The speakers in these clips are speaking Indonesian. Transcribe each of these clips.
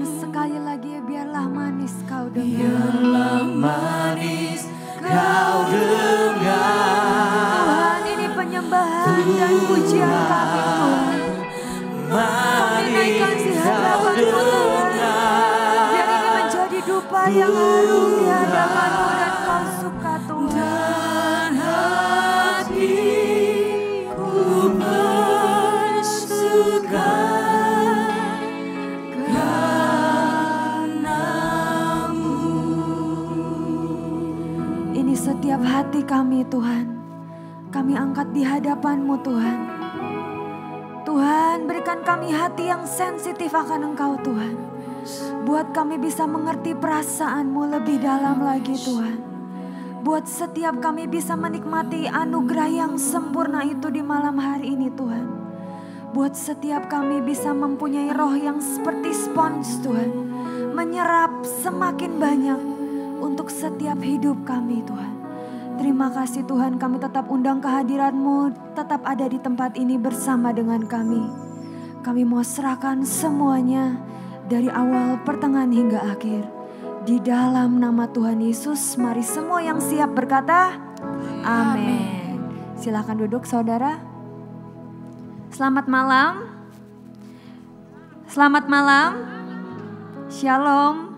Sekali lagi biarlah manis kau dengar. Biarlah manis kau dengar. Tuhan, ini penyembahan dan pujian kami Tuhan. Kami naikkan si hadapan-Mu Tuhan. Biar ini menjadi dupa yang harum di hadapan-Mu dan kau suka Tuhan. Dan hatiku bersuka karena-Mu. Ini setiap hati kami Tuhan. Kami angkat di hadapan-Mu Tuhan. Tuhan, berikan kami hati yang sensitif akan Engkau Tuhan. Buat kami bisa mengerti perasaan-Mu lebih dalam lagi Tuhan. Buat setiap kami bisa menikmati anugerah yang sempurna itu di malam hari ini Tuhan. Buat setiap kami bisa mempunyai roh yang seperti spons Tuhan. Menyerap semakin banyak untuk setiap hidup kami Tuhan. Terima kasih Tuhan, kami tetap undang kehadiran-Mu, tetap ada di tempat ini bersama dengan kami. Kami mau serahkan semuanya dari awal, pertengahan hingga akhir. Di dalam nama Tuhan Yesus, mari semua yang siap berkata, amin. Silakan duduk saudara. Selamat malam. Selamat malam. Shalom.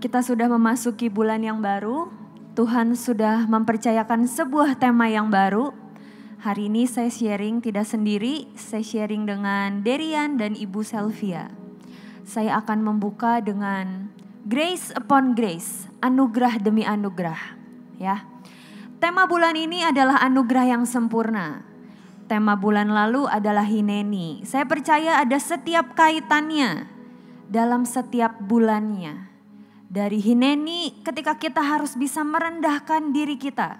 Kita sudah memasuki bulan yang baru. Tuhan sudah mempercayakan sebuah tema yang baru. Hari ini saya sharing tidak sendiri, saya sharing dengan Derian dan Ibu Selvia. Saya akan membuka dengan Grace upon Grace, anugerah demi anugerah. Ya. Tema bulan ini adalah anugerah yang sempurna. Tema bulan lalu adalah Hineni. Saya percaya ada setiap kaitannya dalam setiap bulannya. Dari Hineni ketika kita harus bisa merendahkan diri kita.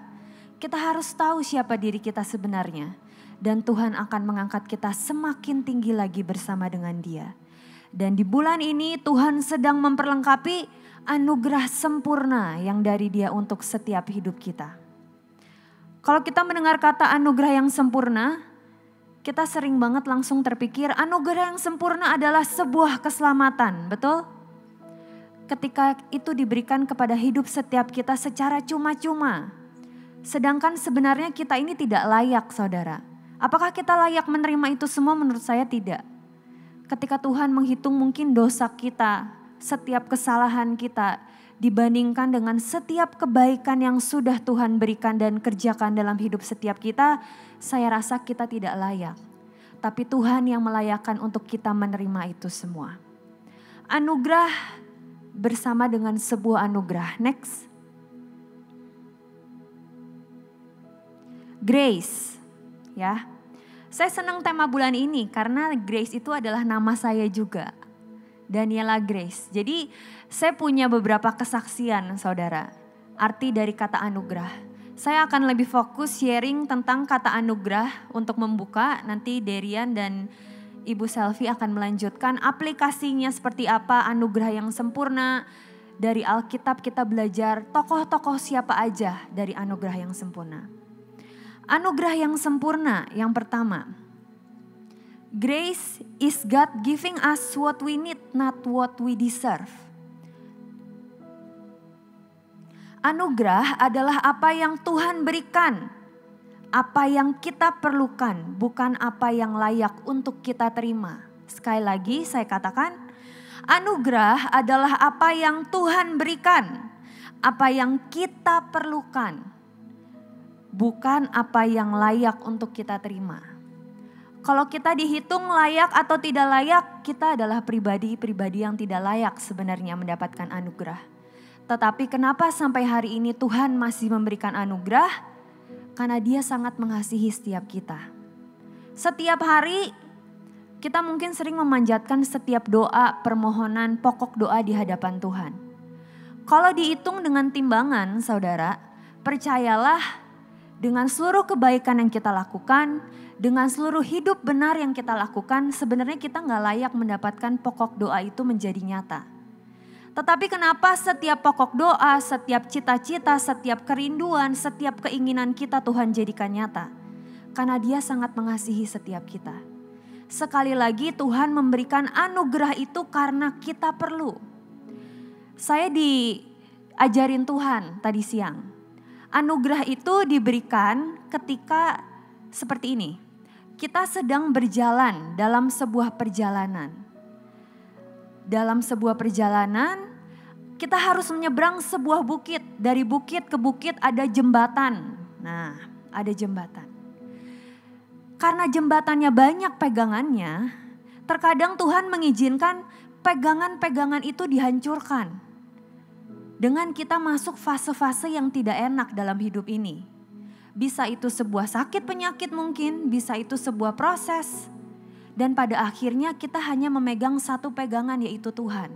Kita harus tahu siapa diri kita sebenarnya. Dan Tuhan akan mengangkat kita semakin tinggi lagi bersama dengan Dia. Dan di bulan ini Tuhan sedang memperlengkapi anugerah sempurna yang dari Dia untuk setiap hidup kita. Kalau kita mendengar kata anugerah yang sempurna, kita sering banget langsung terpikir anugerah yang sempurna adalah sebuah keselamatan, betul? Ketika itu diberikan kepada hidup setiap kita secara cuma-cuma. Sedangkan sebenarnya kita ini tidak layak saudara. Apakah kita layak menerima itu semua? Menurut saya tidak. Ketika Tuhan menghitung mungkin dosa kita, setiap kesalahan kita dibandingkan dengan setiap kebaikan yang sudah Tuhan berikan dan kerjakan dalam hidup setiap kita, saya rasa kita tidak layak. Tapi Tuhan yang melayakkan untuk kita menerima itu semua. Anugerah bersama dengan sebuah anugerah. Next. Grace. Ya. Saya senang tema bulan ini karena Grace itu adalah nama saya juga. Daniela Grace. Jadi saya punya beberapa kesaksian saudara. Arti dari kata anugerah. Saya akan lebih fokus sharing tentang kata anugerah untuk membuka. Nanti Derian dan Ibu Selvi akan melanjutkan aplikasinya seperti apa anugerah yang sempurna. Dari Alkitab kita belajar tokoh-tokoh siapa aja dari anugerah yang sempurna. Anugerah yang sempurna yang pertama. Grace is God giving us what we need, not what we deserve. Anugerah adalah apa yang Tuhan berikan. Apa yang kita perlukan, bukan apa yang layak untuk kita terima. Sekali lagi saya katakan, anugerah adalah apa yang Tuhan berikan. Apa yang kita perlukan, bukan apa yang layak untuk kita terima. Kalau kita dihitung layak atau tidak layak, kita adalah pribadi-pribadi yang tidak layak sebenarnya mendapatkan anugerah. Tetapi kenapa sampai hari ini Tuhan masih memberikan anugerah? Karena Dia sangat mengasihi setiap kita. Setiap hari kita mungkin sering memanjatkan setiap doa, permohonan, pokok doa di hadapan Tuhan. Kalau dihitung dengan timbangan saudara, percayalah dengan seluruh kebaikan yang kita lakukan, dengan seluruh hidup benar yang kita lakukan, sebenarnya kita gak layak mendapatkan pokok doa itu menjadi nyata. Tetapi kenapa setiap pokok doa, setiap cita-cita, setiap kerinduan, setiap keinginan kita Tuhan jadikan nyata? Karena Dia sangat mengasihi setiap kita. Sekali lagi Tuhan memberikan anugerah itu karena kita perlu. Saya diajarin Tuhan tadi siang. Anugerah itu diberikan ketika seperti ini. Kita sedang berjalan dalam sebuah perjalanan. Dalam sebuah perjalanan kita harus menyeberang sebuah bukit. Dari bukit ke bukit ada jembatan. Nah, ada jembatan. Karena jembatannya banyak pegangannya, terkadang Tuhan mengizinkan pegangan-pegangan itu dihancurkan. Dengan kita masuk fase-fase yang tidak enak dalam hidup ini. Bisa itu sebuah sakit penyakit mungkin, bisa itu sebuah proses. Dan pada akhirnya kita hanya memegang satu pegangan yaitu Tuhan.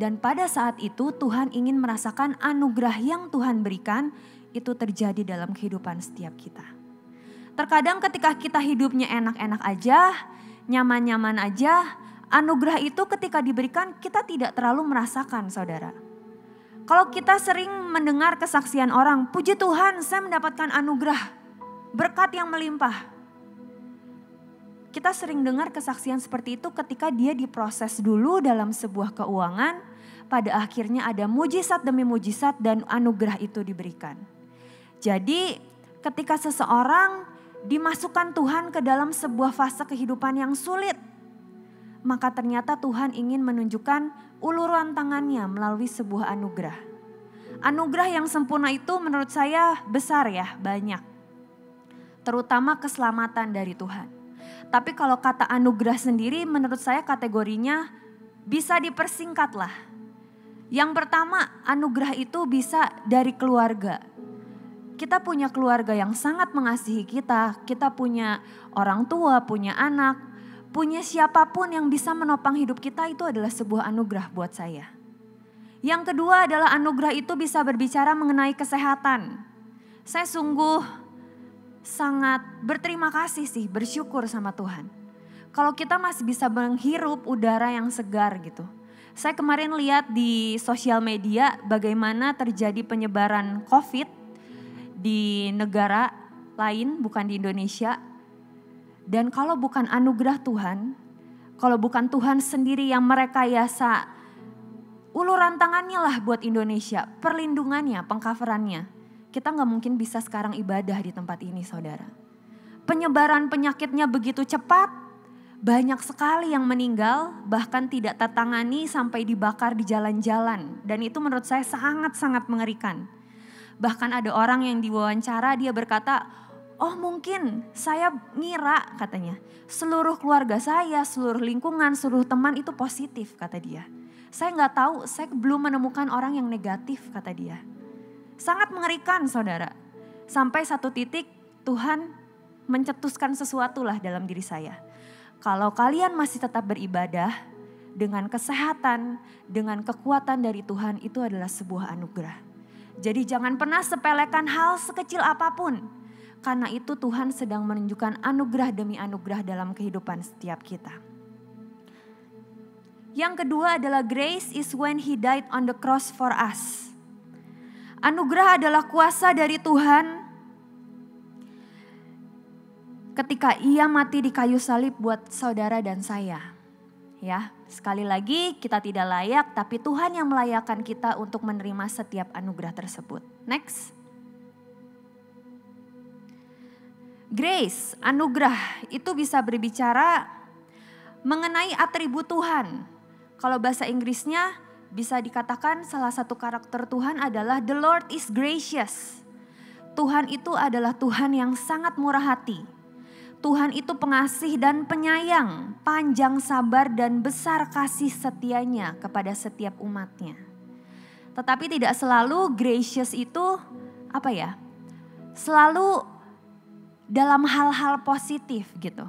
Dan pada saat itu Tuhan ingin merasakan anugerah yang Tuhan berikan itu terjadi dalam kehidupan setiap kita. Terkadang ketika kita hidupnya enak-enak aja, nyaman-nyaman aja, anugerah itu ketika diberikan kita tidak terlalu merasakan, saudara. Kalau kita sering mendengar kesaksian orang, puji Tuhan saya mendapatkan anugerah, berkat yang melimpah. Kita sering dengar kesaksian seperti itu ketika dia diproses dulu dalam sebuah keuangan, pada akhirnya ada mujizat demi mujizat dan anugerah itu diberikan. Jadi ketika seseorang dimasukkan Tuhan ke dalam sebuah fase kehidupan yang sulit, maka ternyata Tuhan ingin menunjukkan uluran tangannya melalui sebuah anugerah. Anugerah yang sempurna itu menurut saya besar ya, banyak. Terutama keselamatan dari Tuhan. Tapi kalau kata anugerah sendiri menurut saya kategorinya bisa dipersingkat lah. Yang pertama, anugerah itu bisa dari keluarga. Kita punya keluarga yang sangat mengasihi kita punya orang tua, punya anak, punya siapapun yang bisa menopang hidup kita itu adalah sebuah anugerah buat saya. Yang kedua adalah anugerah itu bisa berbicara mengenai kesehatan. Saya sungguh sangat berterima kasih sih, bersyukur sama Tuhan. Kalau kita masih bisa menghirup udara yang segar gitu. Saya kemarin lihat di sosial media bagaimana terjadi penyebaran COVID di negara lain, bukan di Indonesia. Dan kalau bukan anugerah Tuhan, kalau bukan Tuhan sendiri yang merekayasa uluran tangannya lah buat Indonesia, perlindungannya, pengcoverannya, kita gak mungkin bisa sekarang ibadah di tempat ini, saudara. Penyebaran penyakitnya begitu cepat, banyak sekali yang meninggal, bahkan tidak tertangani sampai dibakar di jalan-jalan. Dan itu menurut saya sangat-sangat mengerikan. Bahkan ada orang yang diwawancara dia berkata, oh mungkin saya ngira katanya seluruh keluarga saya, seluruh lingkungan, seluruh teman itu positif kata dia. Saya gak tahu, saya belum menemukan orang yang negatif kata dia. Sangat mengerikan saudara. Sampai satu titik Tuhan mencetuskan sesuatu lah dalam diri saya. Kalau kalian masih tetap beribadah dengan kesehatan, dengan kekuatan dari Tuhan itu adalah sebuah anugerah. Jadi jangan pernah sepelekan hal sekecil apapun. Karena itu Tuhan sedang menunjukkan anugerah demi anugerah dalam kehidupan setiap kita. Yang kedua adalah grace is when he died on the cross for us. Anugerah adalah kuasa dari Tuhan ketika ia mati di kayu salib buat saudara dan saya. Ya, sekali lagi kita tidak layak tapi Tuhan yang melayakkan kita untuk menerima setiap anugerah tersebut. Next. Grace, anugerah itu bisa berbicara mengenai atribut Tuhan. Kalau bahasa Inggrisnya bisa dikatakan salah satu karakter Tuhan adalah the Lord is gracious. Tuhan itu adalah Tuhan yang sangat murah hati. Tuhan itu pengasih dan penyayang, panjang sabar dan besar kasih setianya kepada setiap umatnya. Tetapi tidak selalu gracious itu selalu dalam hal-hal positif gitu.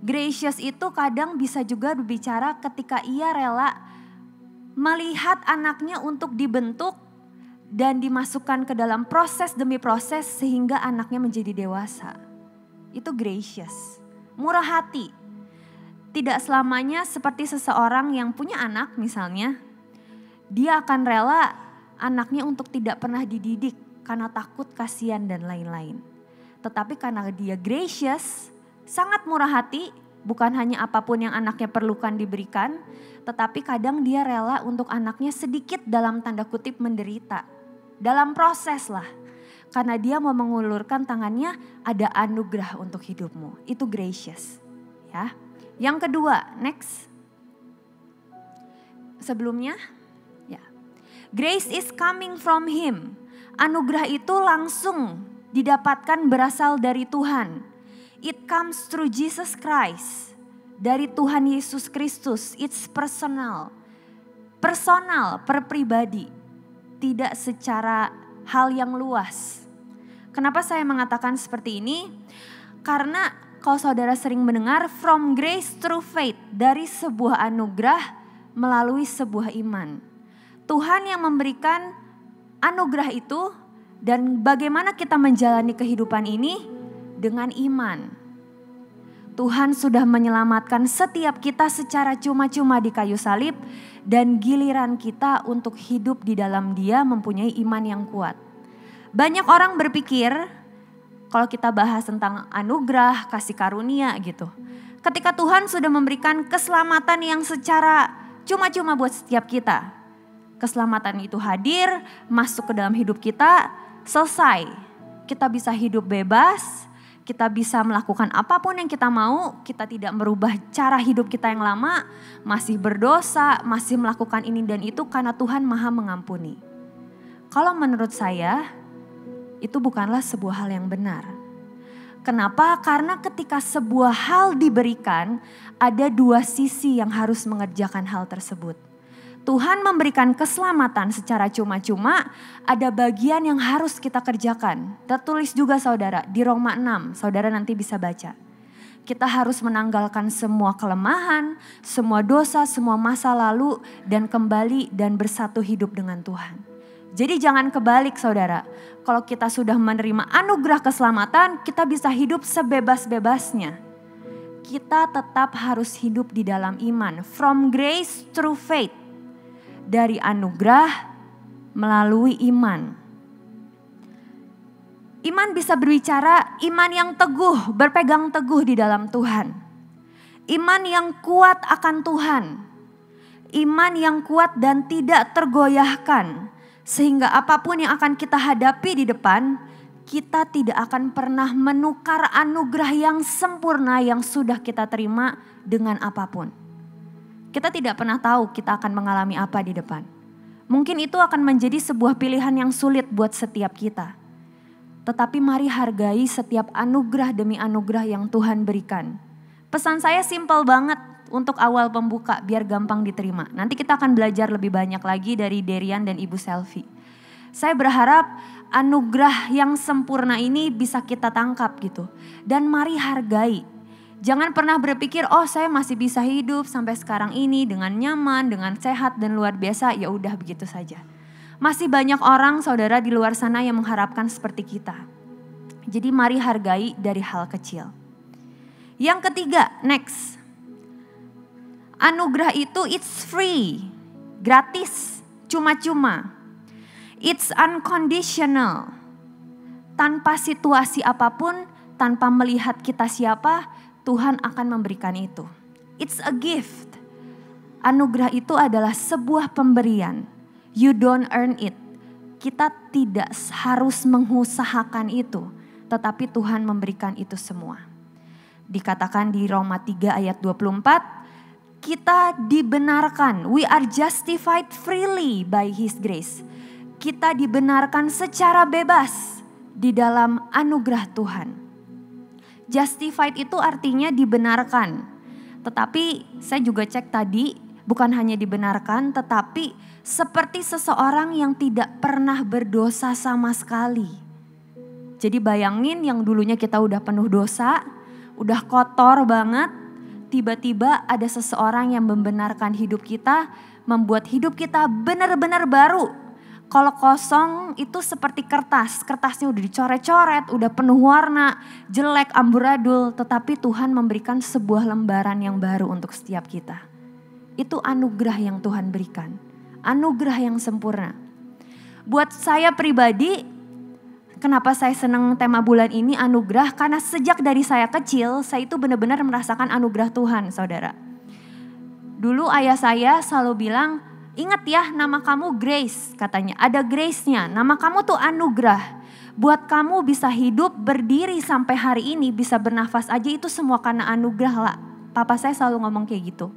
Gracious itu kadang bisa juga berbicara ketika ia rela melihat anaknya untuk dibentuk dan dimasukkan ke dalam proses demi proses sehingga anaknya menjadi dewasa. Itu gracious, murah hati. Tidak selamanya seperti seseorang yang punya anak misalnya, dia akan rela anaknya untuk tidak pernah dididik karena takut, kasihan dan lain-lain. Tetapi karena dia gracious, sangat murah hati, Bukan hanya apapun yang anaknya perlukan diberikan, tetapi kadang dia rela untuk anaknya sedikit dalam tanda kutip menderita. Dalam proses lah. Karena dia mau mengulurkan tangannya, ada anugerah untuk hidupmu. Itu gracious. Ya. Yang kedua, next. Sebelumnya, ya. Grace is coming from him. Anugerah itu langsung didapatkan berasal dari Tuhan. It comes through Jesus Christ. Dari Tuhan Yesus Kristus. It's personal. Personal, per pribadi. Tidak secara hal yang luas. Kenapa saya mengatakan seperti ini? Karena kalau saudara sering mendengar from grace through faith. Dari sebuah anugerah melalui sebuah iman. Tuhan yang memberikan anugerah itu dan bagaimana kita menjalani kehidupan ini dengan iman. Tuhan sudah menyelamatkan setiap kita secara cuma-cuma di kayu salib dan giliran kita untuk hidup di dalam Dia mempunyai iman yang kuat. Banyak orang berpikir kalau kita bahas tentang anugerah, kasih karunia gitu. Ketika Tuhan sudah memberikan keselamatan yang secara cuma-cuma buat setiap kita. Keselamatan itu hadir, masuk ke dalam hidup kita, selesai. Kita bisa hidup bebas, kita bisa melakukan apapun yang kita mau, kita tidak merubah cara hidup kita yang lama, masih berdosa, masih melakukan ini dan itu karena Tuhan Maha mengampuni. Kalau menurut saya, itu bukanlah sebuah hal yang benar. Kenapa? Karena ketika sebuah hal diberikan, ada dua sisi yang harus mengerjakan hal tersebut. Tuhan memberikan keselamatan secara cuma-cuma, ada bagian yang harus kita kerjakan. Tertulis juga saudara di Roma 6, saudara nanti bisa baca. Kita harus menanggalkan semua kelemahan, semua dosa, semua masa lalu dan kembali dan bersatu hidup dengan Tuhan. Jadi jangan kebalik saudara, kalau kita sudah menerima anugerah keselamatan, kita bisa hidup sebebas-bebasnya. Kita tetap harus hidup di dalam iman, from grace through faith. Dari anugerah melalui iman. Iman bisa berbicara iman yang teguh, berpegang teguh di dalam Tuhan. Iman yang kuat akan Tuhan. Iman yang kuat dan tidak tergoyahkan. Sehingga apapun yang akan kita hadapi di depan, kita tidak akan pernah menukar anugerah yang sempurna yang sudah kita terima dengan apapun. Kita tidak pernah tahu kita akan mengalami apa di depan. Mungkin itu akan menjadi sebuah pilihan yang sulit buat setiap kita. Tetapi mari hargai setiap anugerah demi anugerah yang Tuhan berikan. Pesan saya simpel banget untuk awal pembuka biar gampang diterima. Nanti kita akan belajar lebih banyak lagi dari Derian dan Ibu Selvi. Saya berharap anugerah yang sempurna ini bisa kita tangkap gitu. Dan mari hargai. Jangan pernah berpikir, oh saya masih bisa hidup sampai sekarang ini dengan nyaman, dengan sehat dan luar biasa, ya udah begitu saja. Masih banyak orang saudara di luar sana yang mengharapkan seperti kita. Jadi mari hargai dari hal kecil. Yang ketiga, next. Anugerah itu it's free, gratis, cuma-cuma. It's unconditional. Tanpa situasi apapun, tanpa melihat kita siapa, Tuhan akan memberikan itu. It's a gift. Anugerah itu adalah sebuah pemberian. You don't earn it. Kita tidak harus mengusahakan itu. Tetapi Tuhan memberikan itu semua. Dikatakan di Roma 3 ayat 24. Kita dibenarkan. We are justified freely by His grace. Kita dibenarkan secara bebas di dalam anugerah Tuhan. Justified itu artinya dibenarkan. Tetapi saya juga cek tadi bukan hanya dibenarkan tetapi seperti seseorang yang tidak pernah berdosa sama sekali. Jadi bayangin yang dulunya kita udah penuh dosa, udah kotor banget. Tiba-tiba ada seseorang yang membenarkan hidup kita, membuat hidup kita benar-benar baru. Kalau kosong itu seperti kertas, kertasnya udah dicoret-coret, udah penuh warna, jelek, amburadul. Tetapi Tuhan memberikan sebuah lembaran yang baru untuk setiap kita. Itu anugerah yang Tuhan berikan, anugerah yang sempurna. Buat saya pribadi, Kenapa saya senang tema bulan ini anugerah? Karena sejak dari saya kecil, saya itu benar-benar merasakan anugerah Tuhan, saudara. Dulu ayah saya selalu bilang, ingat ya nama kamu Grace katanya. Ada Grace-nya, nama kamu tuh anugerah. Buat kamu bisa hidup, berdiri sampai hari ini, bisa bernafas aja itu semua karena anugerah lah. Papa saya selalu ngomong kayak gitu.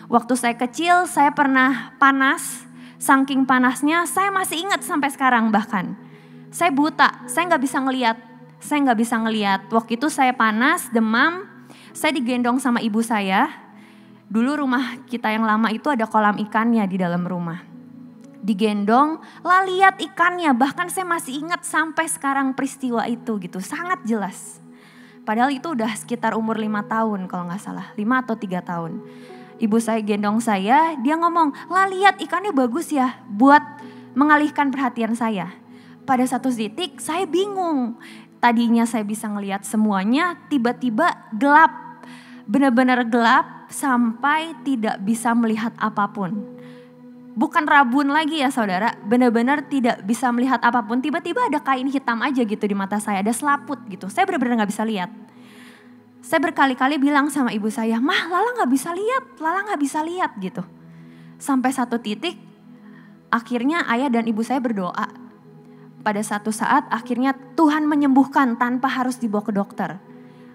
Waktu saya kecil, saya pernah panas. Saking panasnya, saya masih ingat sampai sekarang bahkan. Saya buta, saya nggak bisa ngeliat. Waktu itu saya panas, demam, saya digendong sama ibu saya. Dulu rumah kita yang lama itu ada kolam ikannya di dalam rumah. Digendong, lah lihat ikannya, bahkan saya masih ingat sampai sekarang peristiwa itu gitu, sangat jelas. Padahal itu udah sekitar umur 5 tahun kalau nggak salah, 5 atau 3 tahun. Ibu saya gendong saya, dia ngomong, lah lihat ikannya bagus ya, buat mengalihkan perhatian saya. Pada satu titik saya bingung. Tadinya saya bisa ngelihat semuanya, tiba-tiba gelap. Benar-benar gelap sampai tidak bisa melihat apapun. Bukan rabun lagi ya saudara, benar-benar tidak bisa melihat apapun. Tiba-tiba ada kain hitam aja gitu di mata saya, ada selaput gitu. Saya benar-benar gak bisa lihat. Saya berkali-kali bilang sama ibu saya, Mah Lala gak bisa lihat gitu. Sampai satu titik akhirnya ayah dan ibu saya berdoa. Pada satu saat akhirnya Tuhan menyembuhkan tanpa harus dibawa ke dokter.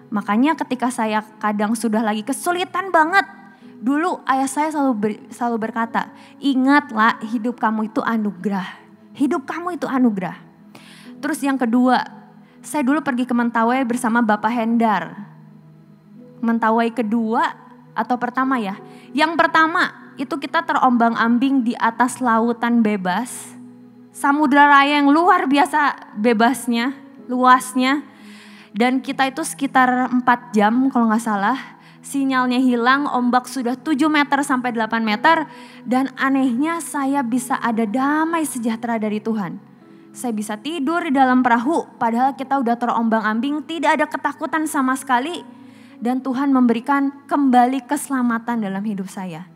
Makanya ketika saya kadang sudah lagi kesulitan banget. Dulu ayah saya selalu berkata, ingatlah hidup kamu itu anugerah. Hidup kamu itu anugerah. Terus yang kedua, saya dulu pergi ke Mentawai bersama Bapak Hendar. Mentawai kedua atau pertama ya. Yang pertama itu kita terombang-ambing di atas lautan bebas. Samudra raya yang luar biasa bebasnya, luasnya. Dan kita itu sekitar 4 jam kalau gak salah. Sinyalnya hilang, ombak sudah 7 meter sampai 8 meter. Dan anehnya saya bisa ada damai sejahtera dari Tuhan. Saya bisa tidur di dalam perahu padahal kita udah terombang-ambing, tidak ada ketakutan sama sekali. Dan Tuhan memberikan kembali keselamatan dalam hidup saya.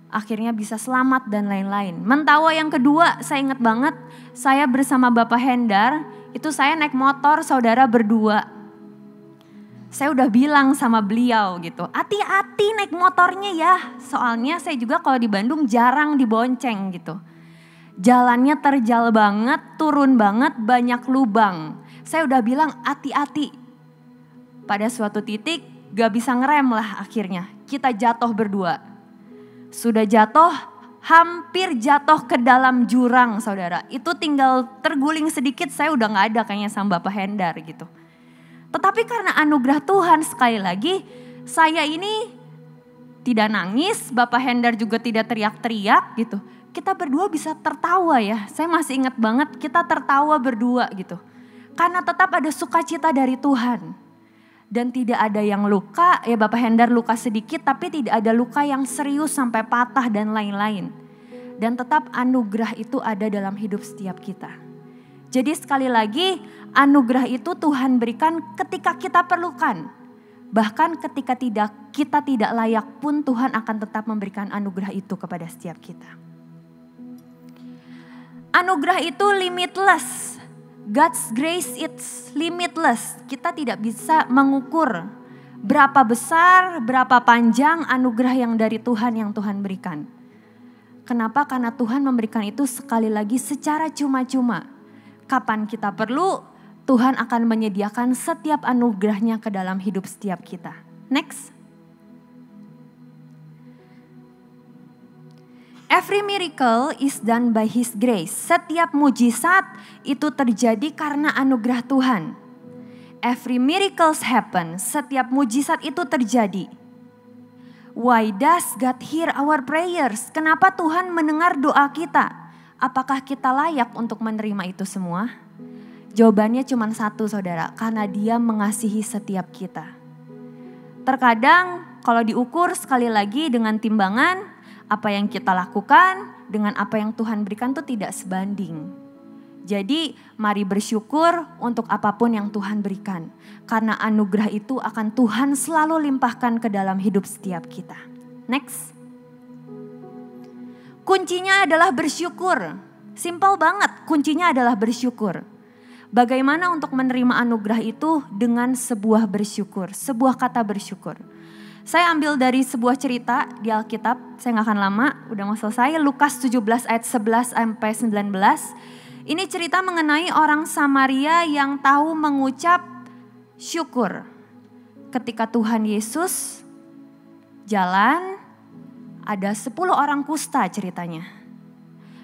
Akhirnya bisa selamat dan lain-lain. Mentawai yang kedua saya ingat banget, saya bersama Bapak Hendar, itu saya naik motor saudara berdua. Saya udah bilang sama beliau gitu, hati-hati naik motornya ya. Soalnya saya juga kalau di Bandung jarang dibonceng gitu. Jalannya terjal banget, turun banget, banyak lubang. Saya udah bilang hati-hati. Pada suatu titik gak bisa ngerem lah akhirnya, kita jatuh berdua. Sudah jatuh, hampir jatuh ke dalam jurang saudara. Itu tinggal terguling sedikit saya udah gak ada kayaknya sama Bapak Hendar gitu. Tetapi karena anugerah Tuhan sekali lagi saya ini tidak nangis, Bapak Hendar juga tidak teriak-teriak gitu. Kita berdua bisa tertawa ya, saya masih ingat banget kita tertawa berdua gitu. Karena tetap ada sukacita dari Tuhan. Dan tidak ada yang luka, ya Bapak Hendar luka sedikit tapi tidak ada luka yang serius sampai patah dan lain-lain. Dan tetap anugerah itu ada dalam hidup setiap kita. Jadi sekali lagi anugerah itu Tuhan berikan ketika kita perlukan. Bahkan ketika kita tidak layak pun Tuhan akan tetap memberikan anugerah itu kepada setiap kita. Anugerah itu limitless. God's grace it's limitless. Kita tidak bisa mengukur berapa besar, berapa panjang anugerah yang dari Tuhan yang Tuhan berikan. Kenapa? Karena Tuhan memberikan itu sekali lagi secara cuma-cuma. Kapan kita perlu, Tuhan akan menyediakan setiap anugerahnya ke dalam hidup setiap kita. Next. Every miracle is done by His grace. Setiap mujizat itu terjadi karena anugerah Tuhan. Every miracles happen. Setiap mujizat itu terjadi. Why does God hear our prayers? Kenapa Tuhan mendengar doa kita? Apakah kita layak untuk menerima itu semua? Jawabannya cuma satu saudara, karena Dia mengasihi setiap kita. Terkadang kalau diukur sekali lagi dengan timbangan, apa yang kita lakukan dengan apa yang Tuhan berikan itu tidak sebanding. Jadi mari bersyukur untuk apapun yang Tuhan berikan. Karena anugerah itu akan Tuhan selalu limpahkan ke dalam hidup setiap kita. Next. Kuncinya adalah bersyukur. Simple banget, kuncinya adalah bersyukur. Bagaimana untuk menerima anugerah itu dengan sebuah bersyukur, sebuah kata bersyukur. Saya ambil dari sebuah cerita di Alkitab, saya gak akan lama, udah mau selesai. Lukas 17 ayat 11 sampai 19. Ini cerita mengenai orang Samaria yang tahu mengucap syukur. Ketika Tuhan Yesus jalan, ada 10 orang kusta ceritanya.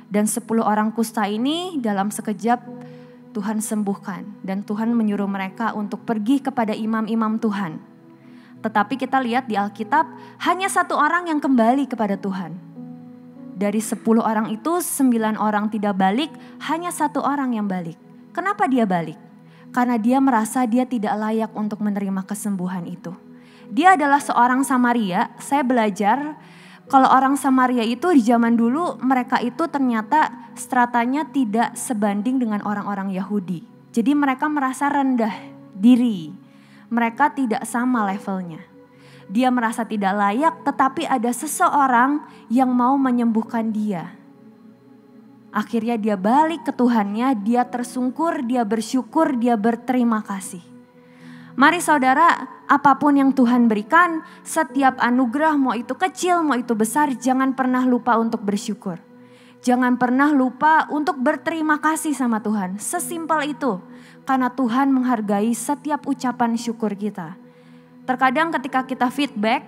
Dan 10 orang kusta ini dalam sekejap Tuhan sembuhkan dan Tuhan menyuruh mereka untuk pergi kepada imam-imam Tuhan. Tetapi kita lihat di Alkitab hanya 1 orang yang kembali kepada Tuhan. Dari 10 orang itu 9 orang tidak balik, hanya 1 orang yang balik. Kenapa dia balik? Karena dia merasa dia tidak layak untuk menerima kesembuhan itu. Dia adalah seorang Samaria. Saya belajar kalau orang Samaria itu di zaman dulu mereka itu ternyata stratanya tidak sebanding dengan orang-orang Yahudi. Jadi mereka merasa rendah diri. Mereka tidak sama levelnya. Dia merasa tidak layak tetapi ada seseorang yang mau menyembuhkan dia. Akhirnya dia balik ke Tuhannya, dia tersungkur, dia bersyukur, dia berterima kasih. Mari saudara, apapun yang Tuhan berikan, setiap anugerah mau itu kecil, mau itu besar, jangan pernah lupa untuk bersyukur. Jangan pernah lupa untuk berterima kasih sama Tuhan. Sesimpel itu, karena Tuhan menghargai setiap ucapan syukur kita. Terkadang ketika kita feedback,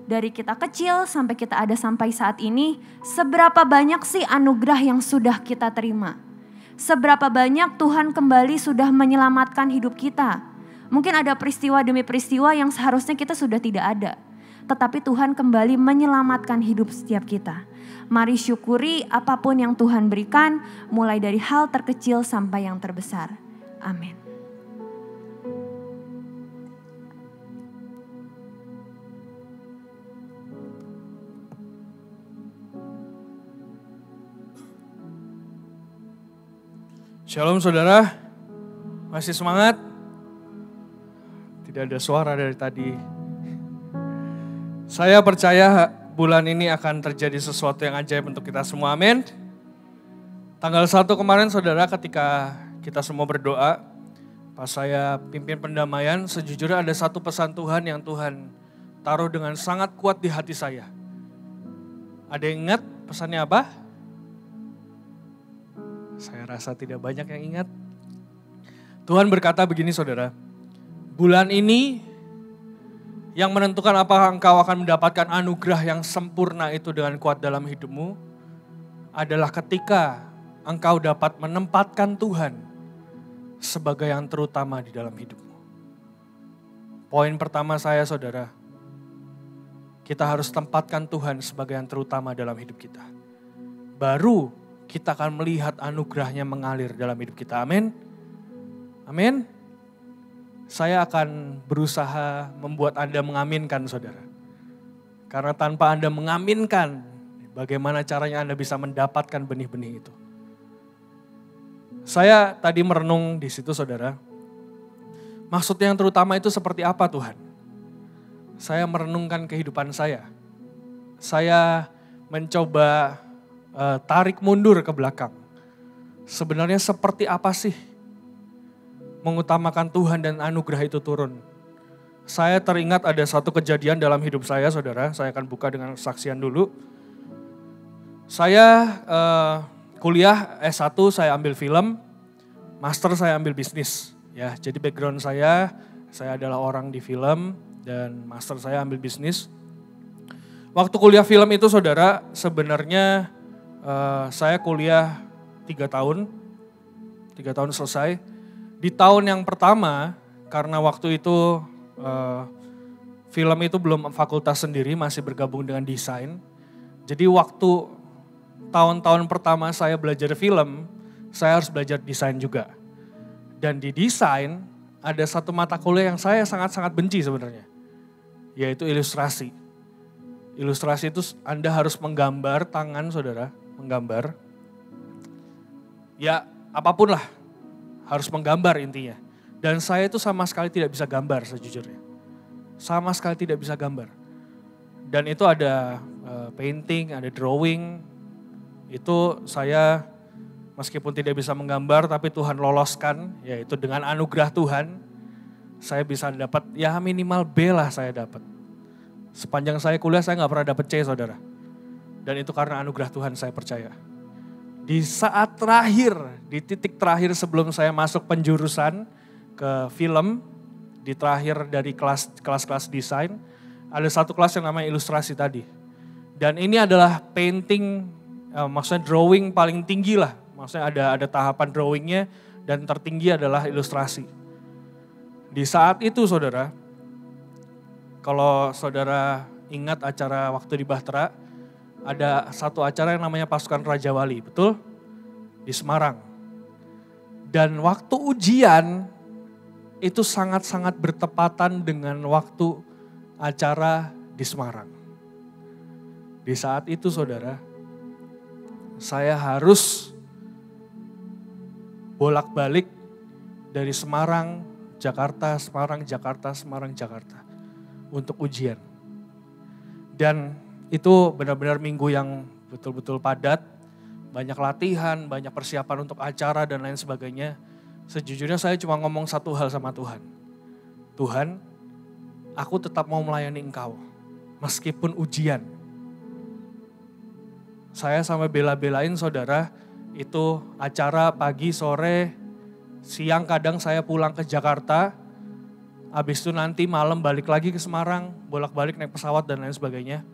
dari kita kecil sampai kita ada sampai saat ini, seberapa banyak sih anugerah yang sudah kita terima? Seberapa banyak Tuhan kembali sudah menyelamatkan hidup kita? Mungkin ada peristiwa demi peristiwa yang seharusnya kita sudah tidak ada. Tetapi Tuhan kembali menyelamatkan hidup setiap kita. Mari syukuri apapun yang Tuhan berikan, mulai dari hal terkecil sampai yang terbesar. Amin. Shalom saudara, masih semangat? Tidak ada suara dari tadi. Saya percaya bulan ini akan terjadi sesuatu yang ajaib untuk kita semua, amin. Tanggal 1 kemarin saudara ketika kita semua berdoa, pas saya pimpin pendamaian, sejujurnya ada satu pesan Tuhan yang Tuhan taruh dengan sangat kuat di hati saya. Ada yang ingat pesannya apa? Saya rasa tidak banyak yang ingat. Tuhan berkata begini saudara, bulan ini yang menentukan apakah engkau akan mendapatkan anugerah yang sempurna itu dengan kuat dalam hidupmu adalah ketika engkau dapat menempatkan Tuhan sebagai yang terutama di dalam hidupmu. Poin pertama saya saudara, kita harus tempatkan Tuhan sebagai yang terutama dalam hidup kita. Baru kita akan melihat anugerahnya mengalir dalam hidup kita. Amin. Amin. Saya akan berusaha membuat Anda mengaminkan saudara. Karena tanpa Anda mengaminkan, bagaimana caranya Anda bisa mendapatkan benih-benih itu. Saya tadi merenung di situ saudara. Maksudnya yang terutama itu seperti apa Tuhan? Saya merenungkan kehidupan saya. Saya mencoba tarik mundur ke belakang. Sebenarnya seperti apa sih mengutamakan Tuhan dan anugerah itu turun? Saya teringat ada satu kejadian dalam hidup saya saudara. Saya akan buka dengan kesaksian dulu. Saya kuliah S1 saya ambil film, master saya ambil bisnis. Ya, jadi background saya adalah orang di film dan master saya ambil bisnis. Waktu kuliah film itu saudara, sebenarnya saya kuliah 3 tahun selesai. Di tahun yang pertama, karena waktu itu film itu belum fakultas sendiri, masih bergabung dengan desain. Jadi waktu tahun-tahun pertama saya belajar film, saya harus belajar desain juga. Dan di desain ada satu mata kuliah yang saya sangat-sangat benci sebenarnya, yaitu ilustrasi. Ilustrasi itu Anda harus menggambar tangan saudara, menggambar. Ya apapun lah, harus menggambar intinya. Dan saya itu sama sekali tidak bisa gambar sejujurnya. Sama sekali tidak bisa gambar. Dan itu ada painting, ada drawing. Itu saya meskipun tidak bisa menggambar tapi Tuhan loloskan, yaitu dengan anugerah Tuhan, saya bisa dapat ya minimal B lah saya dapat. Sepanjang saya kuliah saya gak pernah dapat C saudara. Dan itu karena anugerah Tuhan saya percaya. Di saat terakhir, di titik terakhir sebelum saya masuk penjurusan ke film, di terakhir dari kelas-kelas desain, ada satu kelas yang namanya ilustrasi tadi. Dan ini adalah painting, maksudnya drawing paling tinggi lah. Maksudnya ada tahapan drawingnya dan tertinggi adalah ilustrasi. Di saat itu saudara, kalau saudara ingat acara waktu di Bahtera, ada satu acara yang namanya Pasukan Raja Wali, betul? Di Semarang. Dan waktu ujian itu sangat-sangat bertepatan dengan waktu acara di Semarang. Di saat itu saudara, saya harus bolak-balik dari Semarang, Jakarta, Semarang, Jakarta, Semarang, Jakarta untuk ujian. Dan itu benar-benar minggu yang betul-betul padat, banyak latihan, banyak persiapan untuk acara dan lain sebagainya. Sejujurnya saya cuma ngomong satu hal sama Tuhan. Tuhan, aku tetap mau melayani Engkau, meskipun ujian. Saya sampai bela-belain saudara, itu acara pagi, sore, siang kadang saya pulang ke Jakarta, habis itu nanti malam balik lagi ke Semarang, bolak-balik naik pesawat dan lain sebagainya.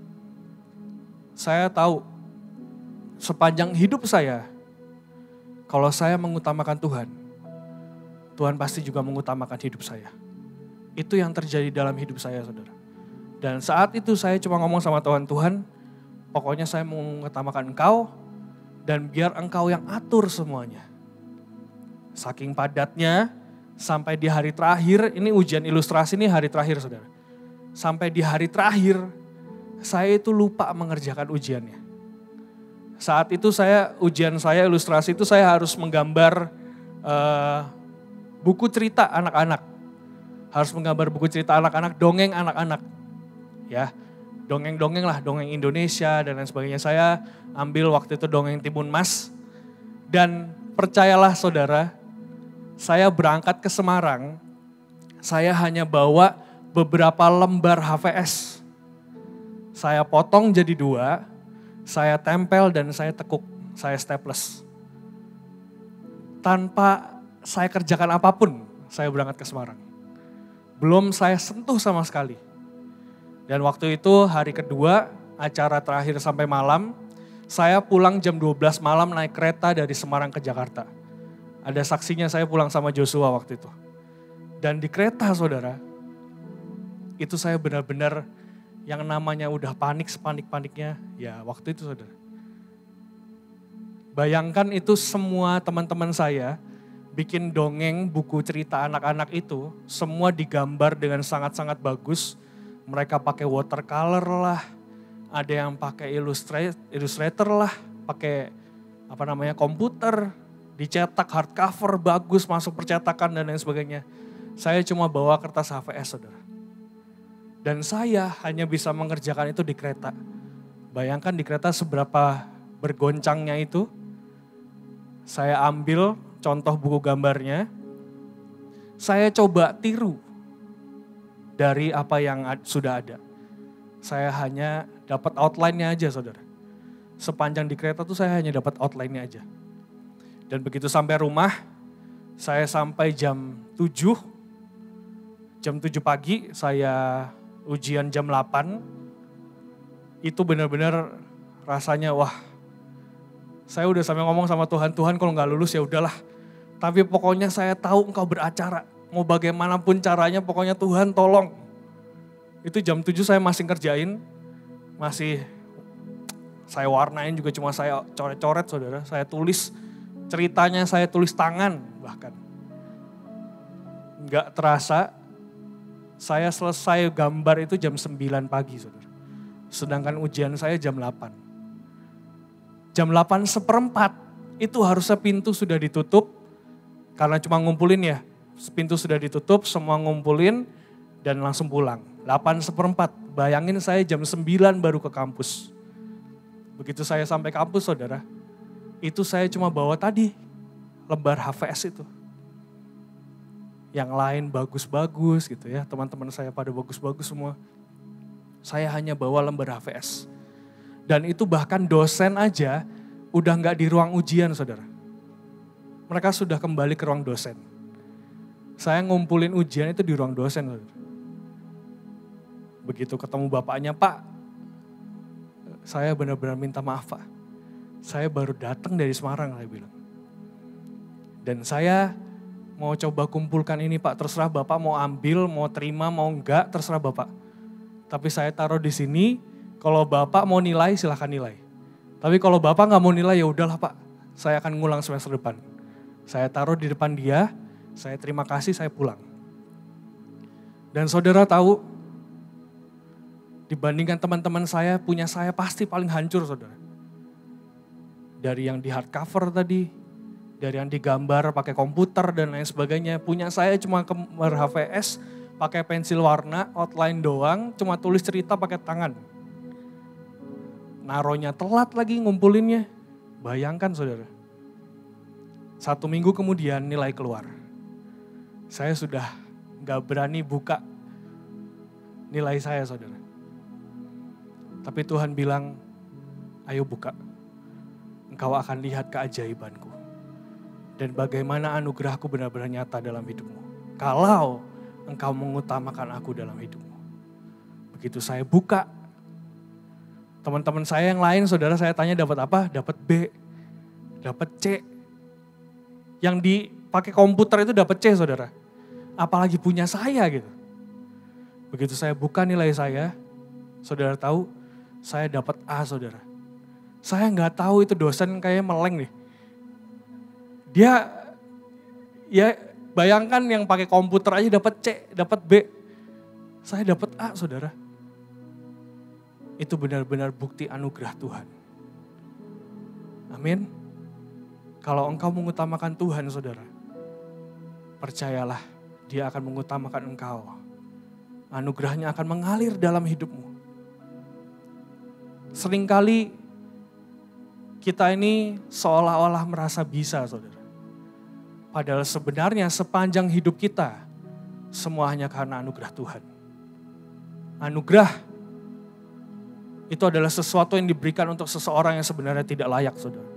Saya tahu sepanjang hidup saya, kalau saya mengutamakan Tuhan, Tuhan pasti juga mengutamakan hidup saya. Itu yang terjadi dalam hidup saya saudara. Dan saat itu saya cuma ngomong sama Tuhan, Tuhan pokoknya saya mengutamakan Engkau dan biar Engkau yang atur semuanya. Saking padatnya sampai di hari terakhir, ini ujian ilustrasi ini hari terakhir saudara. Sampai di hari terakhir saya itu lupa mengerjakan ujiannya. Saat itu ujian saya ilustrasi itu saya harus menggambar buku cerita anak-anak. Harus menggambar buku cerita anak-anak, dongeng anak-anak. Ya, dongeng-dongeng lah, dongeng Indonesia dan lain sebagainya. Saya ambil waktu itu dongeng Timun Mas. Dan percayalah saudara, saya berangkat ke Semarang, saya hanya bawa beberapa lembar HVS. Saya potong jadi 2, saya tempel dan saya tekuk, saya staples. Tanpa saya kerjakan apapun, saya berangkat ke Semarang. Belum saya sentuh sama sekali. Dan waktu itu hari kedua, acara terakhir sampai malam, saya pulang jam 12 malam naik kereta dari Semarang ke Jakarta. Ada saksinya saya pulang sama Joshua waktu itu. Dan di kereta saudara, itu saya benar-benar yang namanya udah panik sepanik-paniknya, ya waktu itu saudara. Bayangkan itu semua teman-teman saya bikin dongeng, buku cerita anak-anak itu, semua digambar dengan sangat-sangat bagus. Mereka pakai watercolor lah, ada yang pakai Illustrator lah, pakai komputer, dicetak hardcover bagus, masuk percetakan dan lain sebagainya. Saya cuma bawa kertas HVS saudara. Dan saya hanya bisa mengerjakan itu di kereta. Bayangkan di kereta seberapa bergoncangnya itu. Saya ambil contoh buku gambarnya. Saya coba tiru dari apa yang sudah ada. Saya hanya dapat outline-nya aja saudara. Sepanjang di kereta tuh saya hanya dapat outline-nya aja. Dan begitu sampai rumah, saya sampai jam 7. Jam 7 pagi saya ujian jam 8. Itu benar-benar rasanya wah. Saya udah sampai ngomong sama Tuhan, Tuhan kalau nggak lulus ya udahlah. Tapi pokoknya saya tahu Engkau beracara. Mau bagaimanapun caranya pokoknya Tuhan tolong. Itu jam 7 saya masih ngerjain. Masih saya warnain juga cuma saya coret-coret saudara. Saya tulis ceritanya, saya tulis tangan bahkan. Nggak terasa saya selesai gambar itu jam 9 pagi saudara. Sedangkan ujian saya jam 8. Jam 8:15 itu harusnya pintu sudah ditutup. Karena cuma ngumpulin ya, pintu sudah ditutup, semua ngumpulin dan langsung pulang. 8:15, bayangin saya jam 9 baru ke kampus. Begitu saya sampai kampus saudara, Itu saya cuma bawa tadi, lembar HVS itu. Yang lain bagus-bagus gitu ya, teman-teman saya pada bagus-bagus semua. Saya hanya bawa lembar HVS. Dan itu bahkan dosen aja udah gak di ruang ujian, saudara. Mereka sudah kembali ke ruang dosen. Saya ngumpulin ujian itu di ruang dosen, saudara. Begitu ketemu bapaknya, Pak, saya benar-benar minta maaf, Pak. Saya baru datang dari Semarang, saya bilang. Dan saya mau coba kumpulkan ini, Pak. Terserah Bapak mau ambil, mau terima, mau enggak, terserah Bapak. Tapi saya taruh di sini, kalau Bapak mau nilai silahkan nilai. Tapi kalau Bapak nggak mau nilai ya udahlah, Pak. Saya akan ngulang semester depan. Saya taruh di depan dia, saya terima kasih, saya pulang. Dan saudara tahu, dibandingkan teman-teman saya, punya saya pasti paling hancur, saudara. Dari yang di hardcover tadi, dari yang digambar pakai komputer dan lain sebagainya. Punya saya cuma gambar HVS, pakai pensil warna, outline doang, cuma tulis cerita pakai tangan. Naronya telat lagi ngumpulinnya. Bayangkan, saudara. 1 minggu kemudian nilai keluar. Saya sudah gak berani buka nilai saya, saudara. Tapi Tuhan bilang, ayo buka. Engkau akan lihat keajaibanku. Dan bagaimana anugerahku benar-benar nyata dalam hidupmu. Kalau engkau mengutamakan aku dalam hidupmu. Begitu saya buka. Teman-teman saya yang lain, saudara, saya tanya dapat apa? Dapat B, dapat C. Yang dipakai komputer itu dapat C, saudara. Apalagi punya saya gitu. Begitu saya buka nilai saya, saudara tahu, saya dapat A, saudara. Saya nggak tahu itu dosen kayaknya meleng nih. Dia, ya bayangkan yang pakai komputer aja dapat C, dapat B. Saya dapat A, saudara. Itu benar-benar bukti anugerah Tuhan. Amin. Kalau engkau mengutamakan Tuhan, saudara, percayalah dia akan mengutamakan engkau. Anugerahnya akan mengalir dalam hidupmu. Seringkali kita ini seolah-olah merasa bisa, saudara. Padahal sebenarnya sepanjang hidup kita, semua hanya karena anugerah Tuhan. Anugerah itu adalah sesuatu yang diberikan untuk seseorang yang sebenarnya tidak layak, saudara.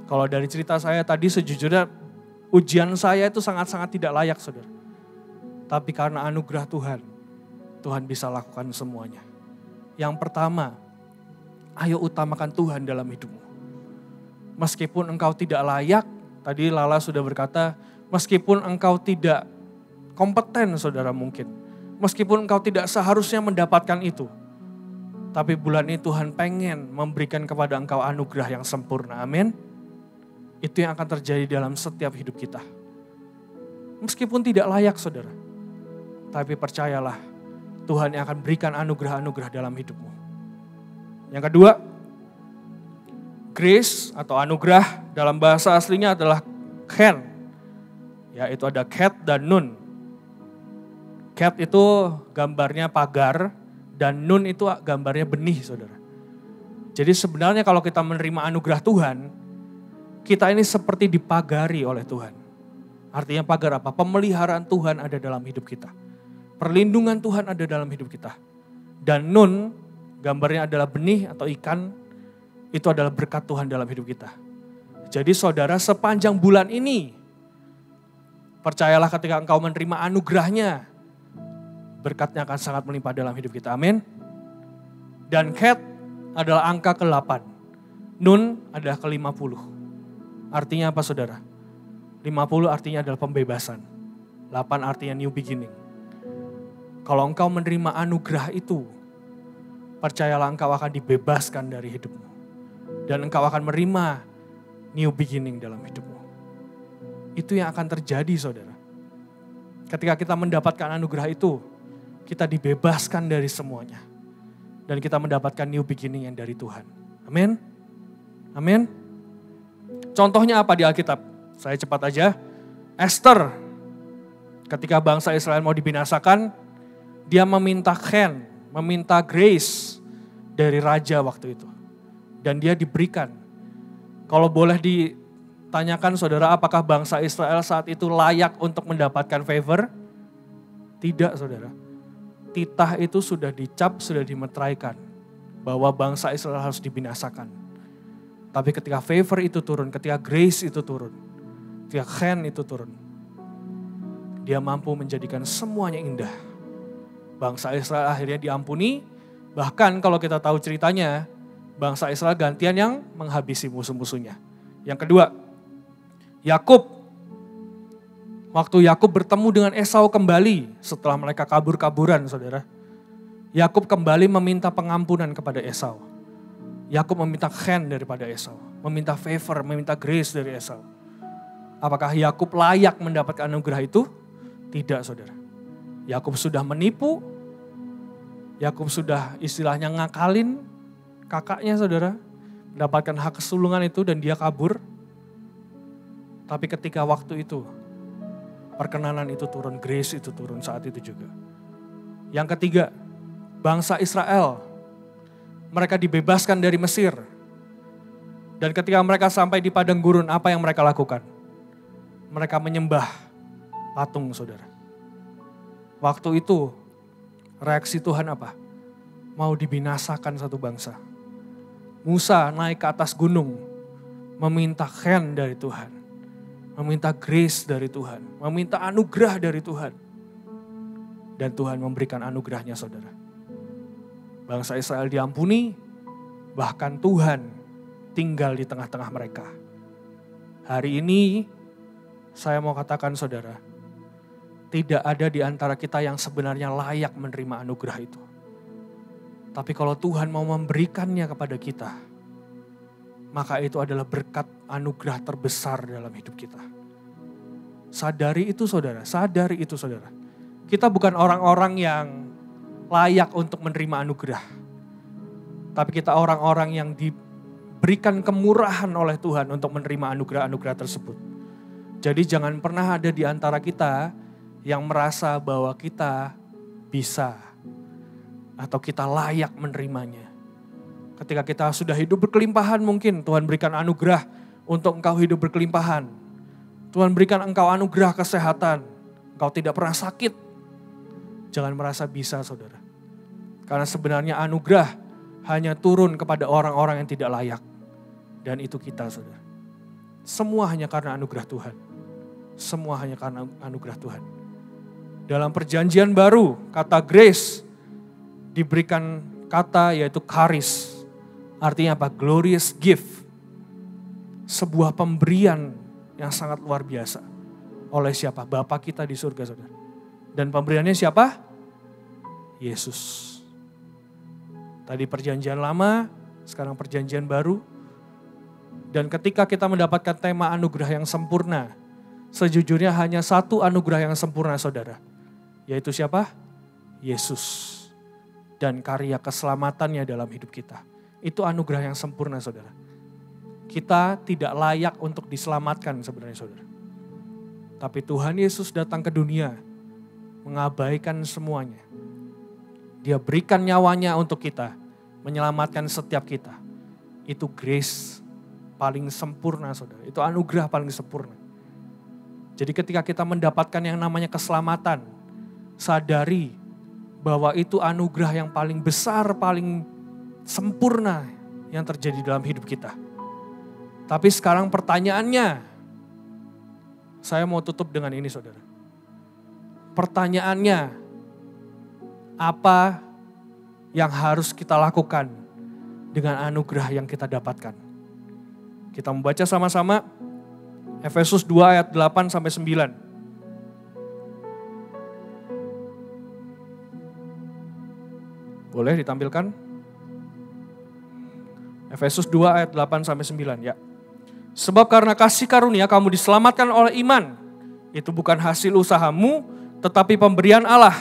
Kalau dari cerita saya tadi, sejujurnya ujian saya itu sangat-sangat tidak layak, saudara. Tapi karena anugerah Tuhan, Tuhan bisa lakukan semuanya. Yang pertama, ayo utamakan Tuhan dalam hidupmu. Meskipun engkau tidak layak, tadi Lala sudah berkata, meskipun engkau tidak kompeten, saudara mungkin. Meskipun engkau tidak seharusnya mendapatkan itu. Tapi bulan ini Tuhan pengen memberikan kepada engkau anugerah yang sempurna. Amin. Itu yang akan terjadi dalam setiap hidup kita. Meskipun tidak layak, saudara. Tapi percayalah, Tuhan yang akan berikan anugerah-anugerah dalam hidupmu. Yang kedua, grace atau anugerah dalam bahasa aslinya adalah ken. Ya, itu ada ket dan nun. Ket itu gambarnya pagar dan nun itu gambarnya benih, saudara. Jadi sebenarnya kalau kita menerima anugerah Tuhan, kita ini seperti dipagari oleh Tuhan. Artinya pagar apa? Pemeliharaan Tuhan ada dalam hidup kita. Perlindungan Tuhan ada dalam hidup kita. Dan nun, gambarnya adalah benih atau ikan, itu adalah berkat Tuhan dalam hidup kita. Jadi saudara, sepanjang bulan ini, percayalah ketika engkau menerima anugerahnya, berkatnya akan sangat melimpah dalam hidup kita. Amin. Dan ket adalah angka ke-8. Nun adalah ke-50. Artinya apa, saudara? 50 artinya adalah pembebasan. 8 artinya new beginning. Kalau engkau menerima anugerah itu, percayalah engkau akan dibebaskan dari hidupmu. Dan engkau akan menerima new beginning dalam hidupmu. Itu yang akan terjadi, saudara. Ketika kita mendapatkan anugerah itu, kita dibebaskan dari semuanya. Dan kita mendapatkan new beginning yang dari Tuhan. Amin. Amin. Contohnya apa di Alkitab? Saya cepat aja. Esther, ketika bangsa Israel mau dibinasakan, dia meminta ken, meminta grace dari raja waktu itu. Dan dia diberikan. Kalau boleh ditanyakan saudara, apakah bangsa Israel saat itu layak untuk mendapatkan favor? Tidak saudara. Titah itu sudah dicap, sudah dimeteraikan. Bahwa bangsa Israel harus dibinasakan. Tapi ketika favor itu turun, ketika grace itu turun, ketika chen itu turun, dia mampu menjadikan semuanya indah. Bangsa Israel akhirnya diampuni, bahkan kalau kita tahu ceritanya, bangsa Israel gantian yang menghabisi musuh-musuhnya. Yang kedua, Yakub. Waktu Yakub bertemu dengan Esau kembali setelah mereka kabur-kaburan, saudara. Yakub kembali meminta pengampunan kepada Esau. Yakub meminta chen daripada Esau, meminta favor, meminta grace dari Esau. Apakah Yakub layak mendapatkan anugerah itu? Tidak, saudara. Yakub sudah menipu, Yakub sudah istilahnya ngakalin kakaknya, saudara, mendapatkan hak kesulungan itu dan dia kabur. Tapi ketika waktu itu, perkenanan itu turun, grace itu turun saat itu juga. Yang ketiga, bangsa Israel, mereka dibebaskan dari Mesir. Dan ketika mereka sampai di padang gurun, apa yang mereka lakukan? Mereka menyembah patung, saudara. Waktu itu, reaksi Tuhan apa? Mau dibinasakan satu bangsa. Musa naik ke atas gunung, meminta chen dari Tuhan, meminta grace dari Tuhan, meminta anugerah dari Tuhan. Dan Tuhan memberikan anugerahnya, saudara. Bangsa Israel diampuni, bahkan Tuhan tinggal di tengah-tengah mereka. Hari ini, saya mau katakan saudara, tidak ada di antara kita yang sebenarnya layak menerima anugerah itu. Tapi kalau Tuhan mau memberikannya kepada kita, maka itu adalah berkat anugerah terbesar dalam hidup kita. Sadari itu saudara, sadari itu saudara. Kita bukan orang-orang yang layak untuk menerima anugerah. Tapi kita orang-orang yang diberikan kemurahan oleh Tuhan untuk menerima anugerah-anugerah tersebut. Jadi jangan pernah ada di antara kita yang merasa bahwa kita bisa atau kita layak menerimanya. Ketika kita sudah hidup berkelimpahan, mungkin Tuhan berikan anugerah untuk engkau hidup berkelimpahan. Tuhan berikan engkau anugerah kesehatan, engkau tidak pernah sakit. Jangan merasa bisa, saudara. Karena sebenarnya anugerah hanya turun kepada orang-orang yang tidak layak. Dan itu kita, saudara. Semua hanya karena anugerah Tuhan. Semua hanya karena anugerah Tuhan. Dalam perjanjian baru, kata grace diberikan kata yaitu charis. Artinya apa? Glorious gift. Sebuah pemberian yang sangat luar biasa. Oleh siapa? Bapa kita di surga, saudara. Dan pemberiannya siapa? Yesus. Tadi perjanjian lama, sekarang perjanjian baru. Dan ketika kita mendapatkan tema anugerah yang sempurna, sejujurnya hanya satu anugerah yang sempurna, saudara. Yaitu siapa? Yesus. Dan karya keselamatannya dalam hidup kita. Itu anugerah yang sempurna, saudara. Kita tidak layak untuk diselamatkan sebenarnya, saudara. Tapi Tuhan Yesus datang ke dunia, mengabaikan semuanya. Dia berikan nyawanya untuk kita, menyelamatkan setiap kita. Itu grace paling sempurna, saudara. Itu anugerah paling sempurna. Jadi ketika kita mendapatkan yang namanya keselamatan, sadari bahwa itu anugerah yang paling besar, paling sempurna yang terjadi dalam hidup kita. Tapi sekarang pertanyaannya, saya mau tutup dengan ini, saudara. Pertanyaannya, apa yang harus kita lakukan dengan anugerah yang kita dapatkan? Kita membaca sama-sama Efesus 2 ayat 8 sampai 9. Boleh ditampilkan? Efesus 2 ayat 8 sampai 9 ya. Sebab karena kasih karunia kamu diselamatkan oleh iman. Itu bukan hasil usahamu, tetapi pemberian Allah.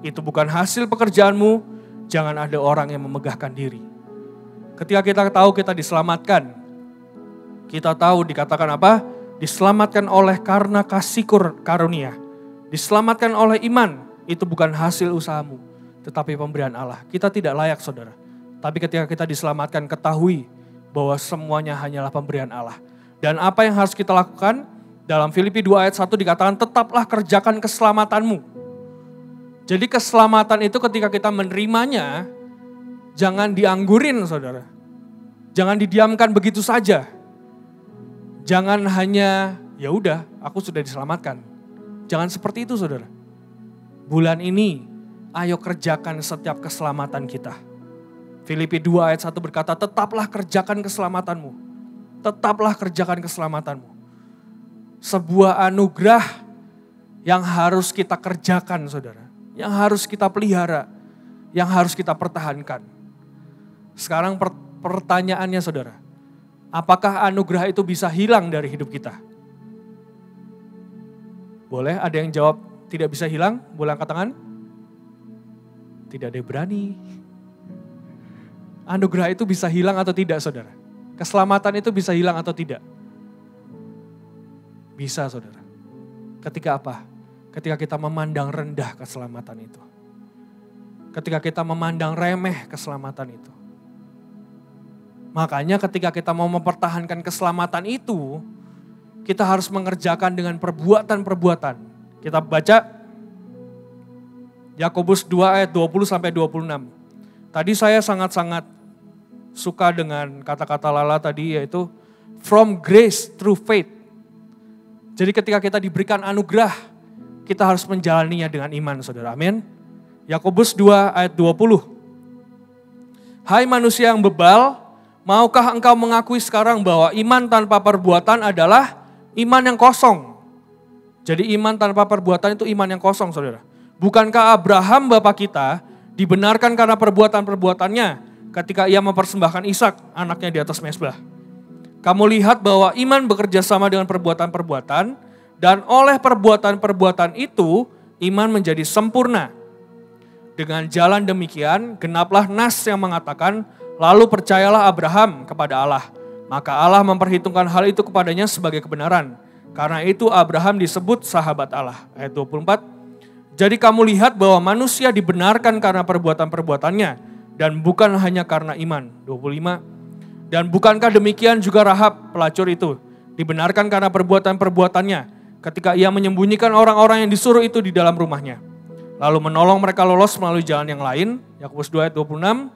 Itu bukan hasil pekerjaanmu, jangan ada orang yang memegahkan diri. Ketika kita tahu kita diselamatkan, kita tahu dikatakan apa? Diselamatkan oleh karena kasih karunia. Diselamatkan oleh iman, itu bukan hasil usahamu, tetapi pemberian Allah. Kita tidak layak, saudara. Tapi ketika kita diselamatkan, ketahui bahwa semuanya hanyalah pemberian Allah. Dan apa yang harus kita lakukan? Dalam Filipi 2 ayat 1 dikatakan, tetaplah kerjakan keselamatanmu. Jadi keselamatan itu ketika kita menerimanya, jangan dianggurin saudara. Jangan didiamkan begitu saja. Jangan hanya, ya udah aku sudah diselamatkan. Jangan seperti itu saudara. Bulan ini, ayo kerjakan setiap keselamatan kita. Filipi 2 ayat 1 berkata, tetaplah kerjakan keselamatanmu. Tetaplah kerjakan keselamatanmu. Sebuah anugerah yang harus kita kerjakan saudara. Yang harus kita pelihara. Yang harus kita pertahankan. Sekarang pertanyaannya saudara. Apakah anugerah itu bisa hilang dari hidup kita? Boleh ada yang jawab tidak bisa hilang? Boleh angkat tangan? Tidak ada yang berani. Anugerah itu bisa hilang atau tidak saudara? Keselamatan itu bisa hilang atau tidak? Bisa saudara. Ketika apa? Ketika kita memandang rendah keselamatan itu. Ketika kita memandang remeh keselamatan itu. Makanya ketika kita mau mempertahankan keselamatan itu, kita harus mengerjakan dengan perbuatan-perbuatan. Kita baca Yakobus 2 ayat 20 sampai 26. Tadi saya sangat-sangat suka dengan kata-kata Lala tadi yaitu from grace through faith. Jadi ketika kita diberikan anugerah, kita harus menjalaninya dengan iman saudara. Amin. Yakobus 2 ayat 20. Hai manusia yang bebal, maukah engkau mengakui sekarang bahwa iman tanpa perbuatan adalah iman yang kosong? Jadi iman tanpa perbuatan itu iman yang kosong saudara. Bukankah Abraham bapa kita dibenarkan karena perbuatan-perbuatannya ketika ia mempersembahkan Ishak anaknya di atas mezbah? Kamu lihat bahwa iman bekerja sama dengan perbuatan-perbuatan dan oleh perbuatan-perbuatan itu iman menjadi sempurna. Dengan jalan demikian genaplah nas yang mengatakan lalu percayalah Abraham kepada Allah. Maka Allah memperhitungkan hal itu kepadanya sebagai kebenaran. Karena itu Abraham disebut sahabat Allah. Ayat 24. Jadi kamu lihat bahwa manusia dibenarkan karena perbuatan-perbuatannya. Dan bukan hanya karena iman. 25. Dan bukankah demikian juga Rahab pelacur itu. Dibenarkan karena perbuatan-perbuatannya. Ketika ia menyembunyikan orang-orang yang disuruh itu di dalam rumahnya. Lalu menolong mereka lolos melalui jalan yang lain. Yakobus 2 ayat 26.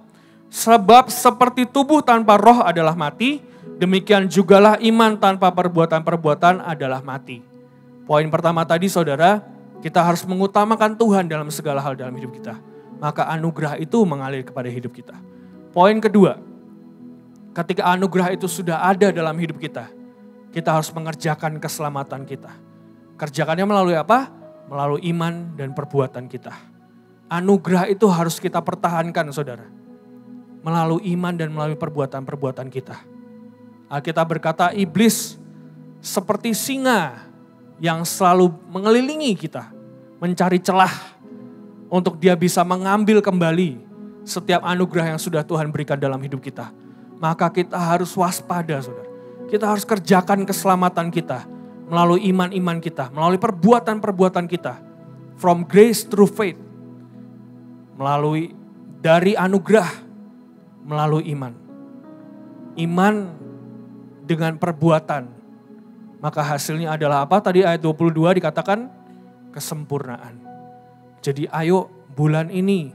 Sebab seperti tubuh tanpa roh adalah mati, demikian jugalah iman tanpa perbuatan-perbuatan adalah mati. Poin pertama tadi saudara, kita harus mengutamakan Tuhan dalam segala hal dalam hidup kita. Maka anugerah itu mengalir kepada hidup kita. Poin kedua, ketika anugerah itu sudah ada dalam hidup kita, kita harus mengerjakan keselamatan kita. Kerjakannya melalui apa? Melalui iman dan perbuatan kita. Anugerah itu harus kita pertahankan saudara. Melalui iman dan melalui perbuatan-perbuatan kita. Alkitab berkata iblis seperti singa yang selalu mengelilingi kita. Mencari celah untuk dia bisa mengambil kembali setiap anugerah yang sudah Tuhan berikan dalam hidup kita. Maka kita harus waspada saudara. Kita harus kerjakan keselamatan kita. Melalui iman-iman kita. Melalui perbuatan-perbuatan kita. From grace through faith. Melalui dari anugerah. Melalui iman. Iman dengan perbuatan. Maka hasilnya adalah apa? Tadi ayat 22 dikatakan kesempurnaan. Jadi ayo bulan ini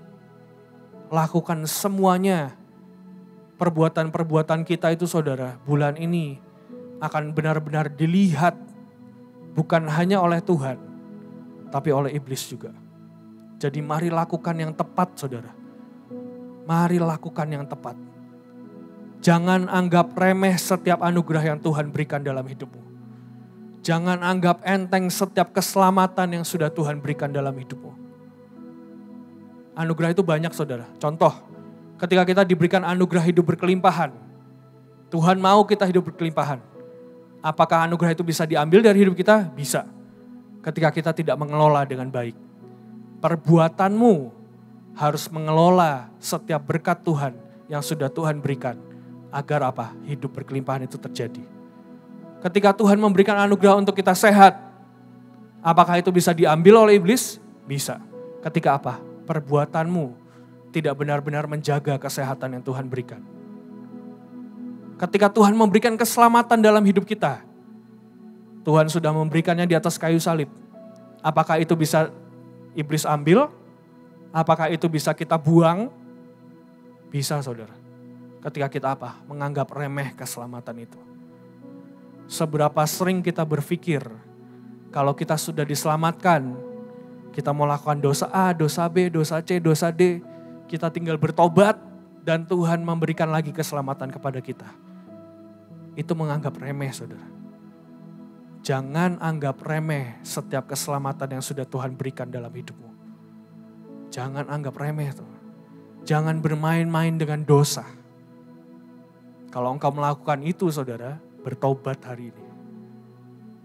lakukan semuanya. Perbuatan-perbuatan kita itu saudara, bulan ini akan benar-benar dilihat. Bukan hanya oleh Tuhan, tapi oleh iblis juga. Jadi mari lakukan yang tepat saudara. Mari lakukan yang tepat. Jangan anggap remeh setiap anugerah yang Tuhan berikan dalam hidupmu. Jangan anggap enteng setiap keselamatan yang sudah Tuhan berikan dalam hidupmu. Anugerah itu banyak saudara. Contoh, ketika kita diberikan anugerah hidup berkelimpahan. Tuhan mau kita hidup berkelimpahan. Apakah anugerah itu bisa diambil dari hidup kita? Bisa. Ketika kita tidak mengelola dengan baik. Perbuatanmu harus mengelola setiap berkat Tuhan yang sudah Tuhan berikan. Agar apa? Hidup berkelimpahan itu terjadi. Ketika Tuhan memberikan anugerah untuk kita sehat. Apakah itu bisa diambil oleh iblis? Bisa. Ketika apa? Perbuatanmu tidak benar-benar menjaga kesehatan yang Tuhan berikan. Ketika Tuhan memberikan keselamatan dalam hidup kita, Tuhan sudah memberikannya di atas kayu salib. Apakah itu bisa iblis ambil? Apakah itu bisa kita buang? Bisa, saudara. Ketika kita apa? Menganggap remeh keselamatan itu. Seberapa sering kita berpikir, kalau kita sudah diselamatkan, kita mau lakukan dosa A, dosa B, dosa C, dosa D, kita tinggal bertobat dan Tuhan memberikan lagi keselamatan kepada kita. Itu menganggap remeh, saudara. Jangan anggap remeh setiap keselamatan yang sudah Tuhan berikan dalam hidupmu. Jangan anggap remeh. Jangan bermain-main dengan dosa. Kalau engkau melakukan itu, saudara, bertobat hari ini.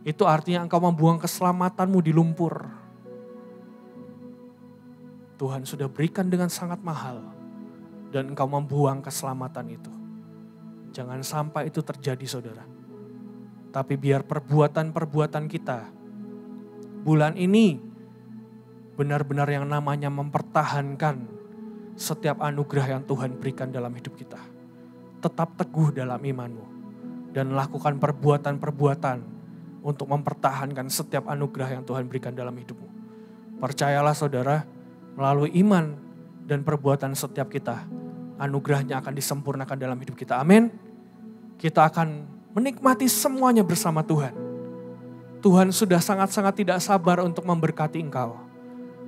Itu artinya engkau membuang keselamatanmu di lumpur. Tuhan sudah berikan dengan sangat mahal. Dan engkau membuang keselamatan itu. Jangan sampai itu terjadi, saudara. Tapi biar perbuatan-perbuatan kita bulan ini benar-benar yang namanya mempertahankan setiap anugerah yang Tuhan berikan dalam hidup kita. Tetap teguh dalam imanmu dan lakukan perbuatan-perbuatan untuk mempertahankan setiap anugerah yang Tuhan berikan dalam hidupmu. Percayalah, saudara, melalui iman dan perbuatan setiap kita, anugerahnya akan disempurnakan dalam hidup kita. Amin. Kita akan menikmati semuanya bersama Tuhan. Tuhan sudah sangat-sangat tidak sabar untuk memberkati engkau.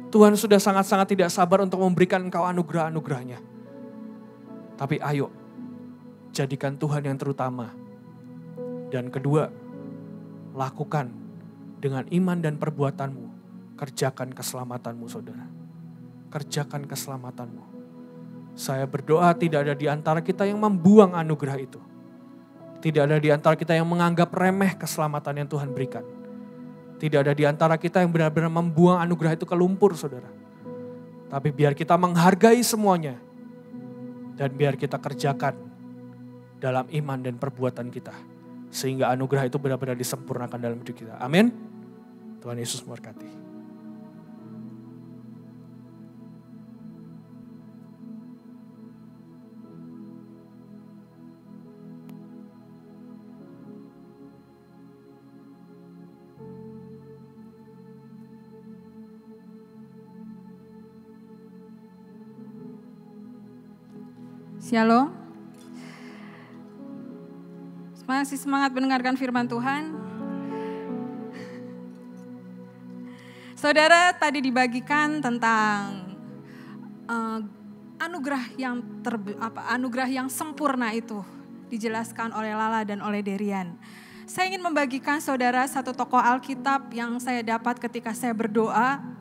Tuhan sudah sangat-sangat tidak sabar untuk memberikan engkau anugerah-anugerahnya. Tapi ayo, jadikan Tuhan yang terutama. Dan kedua, lakukan dengan iman dan perbuatanmu. Kerjakan keselamatanmu, saudara. Kerjakan keselamatanmu. Saya berdoa tidak ada di antara kita yang membuang anugerah itu. Tidak ada di antara kita yang menganggap remeh keselamatan yang Tuhan berikan. Tidak ada di antara kita yang benar-benar membuang anugerah itu ke lumpur, saudara. Tapi biar kita menghargai semuanya. Dan biar kita kerjakan dalam iman dan perbuatan kita. Sehingga anugerah itu benar-benar disempurnakan dalam hidup kita. Amin. Tuhan Yesus memberkati. Shalom. Masih semangat mendengarkan firman Tuhan. Saudara, tadi dibagikan tentang anugerah yang sempurna itu dijelaskan oleh Lala dan oleh Derian. Saya ingin membagikan saudara satu tokoh Alkitab yang saya dapat ketika saya berdoa.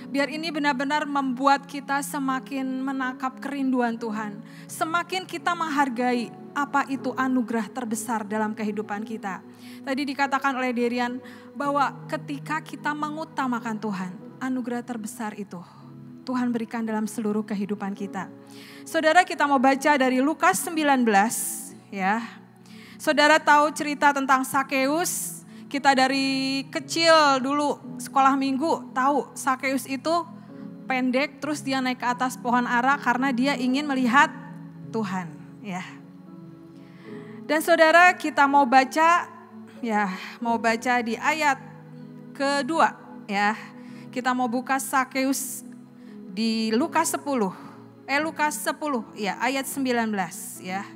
Biar ini benar-benar membuat kita semakin menangkap kerinduan Tuhan. Semakin kita menghargai apa itu anugerah terbesar dalam kehidupan kita. Tadi dikatakan oleh Derian bahwa ketika kita mengutamakan Tuhan, anugerah terbesar itu Tuhan berikan dalam seluruh kehidupan kita. Saudara, kita mau baca dari Lukas 19 ya. Saudara tahu cerita tentang Sakeus. Kita dari kecil dulu sekolah minggu tahu Sakeus itu pendek, terus dia naik ke atas pohon ara karena dia ingin melihat Tuhan, ya. Dan saudara, kita mau baca di ayat kedua, ya. Kita mau buka Sakeus di Lukas 10, ya, ayat 19, ya.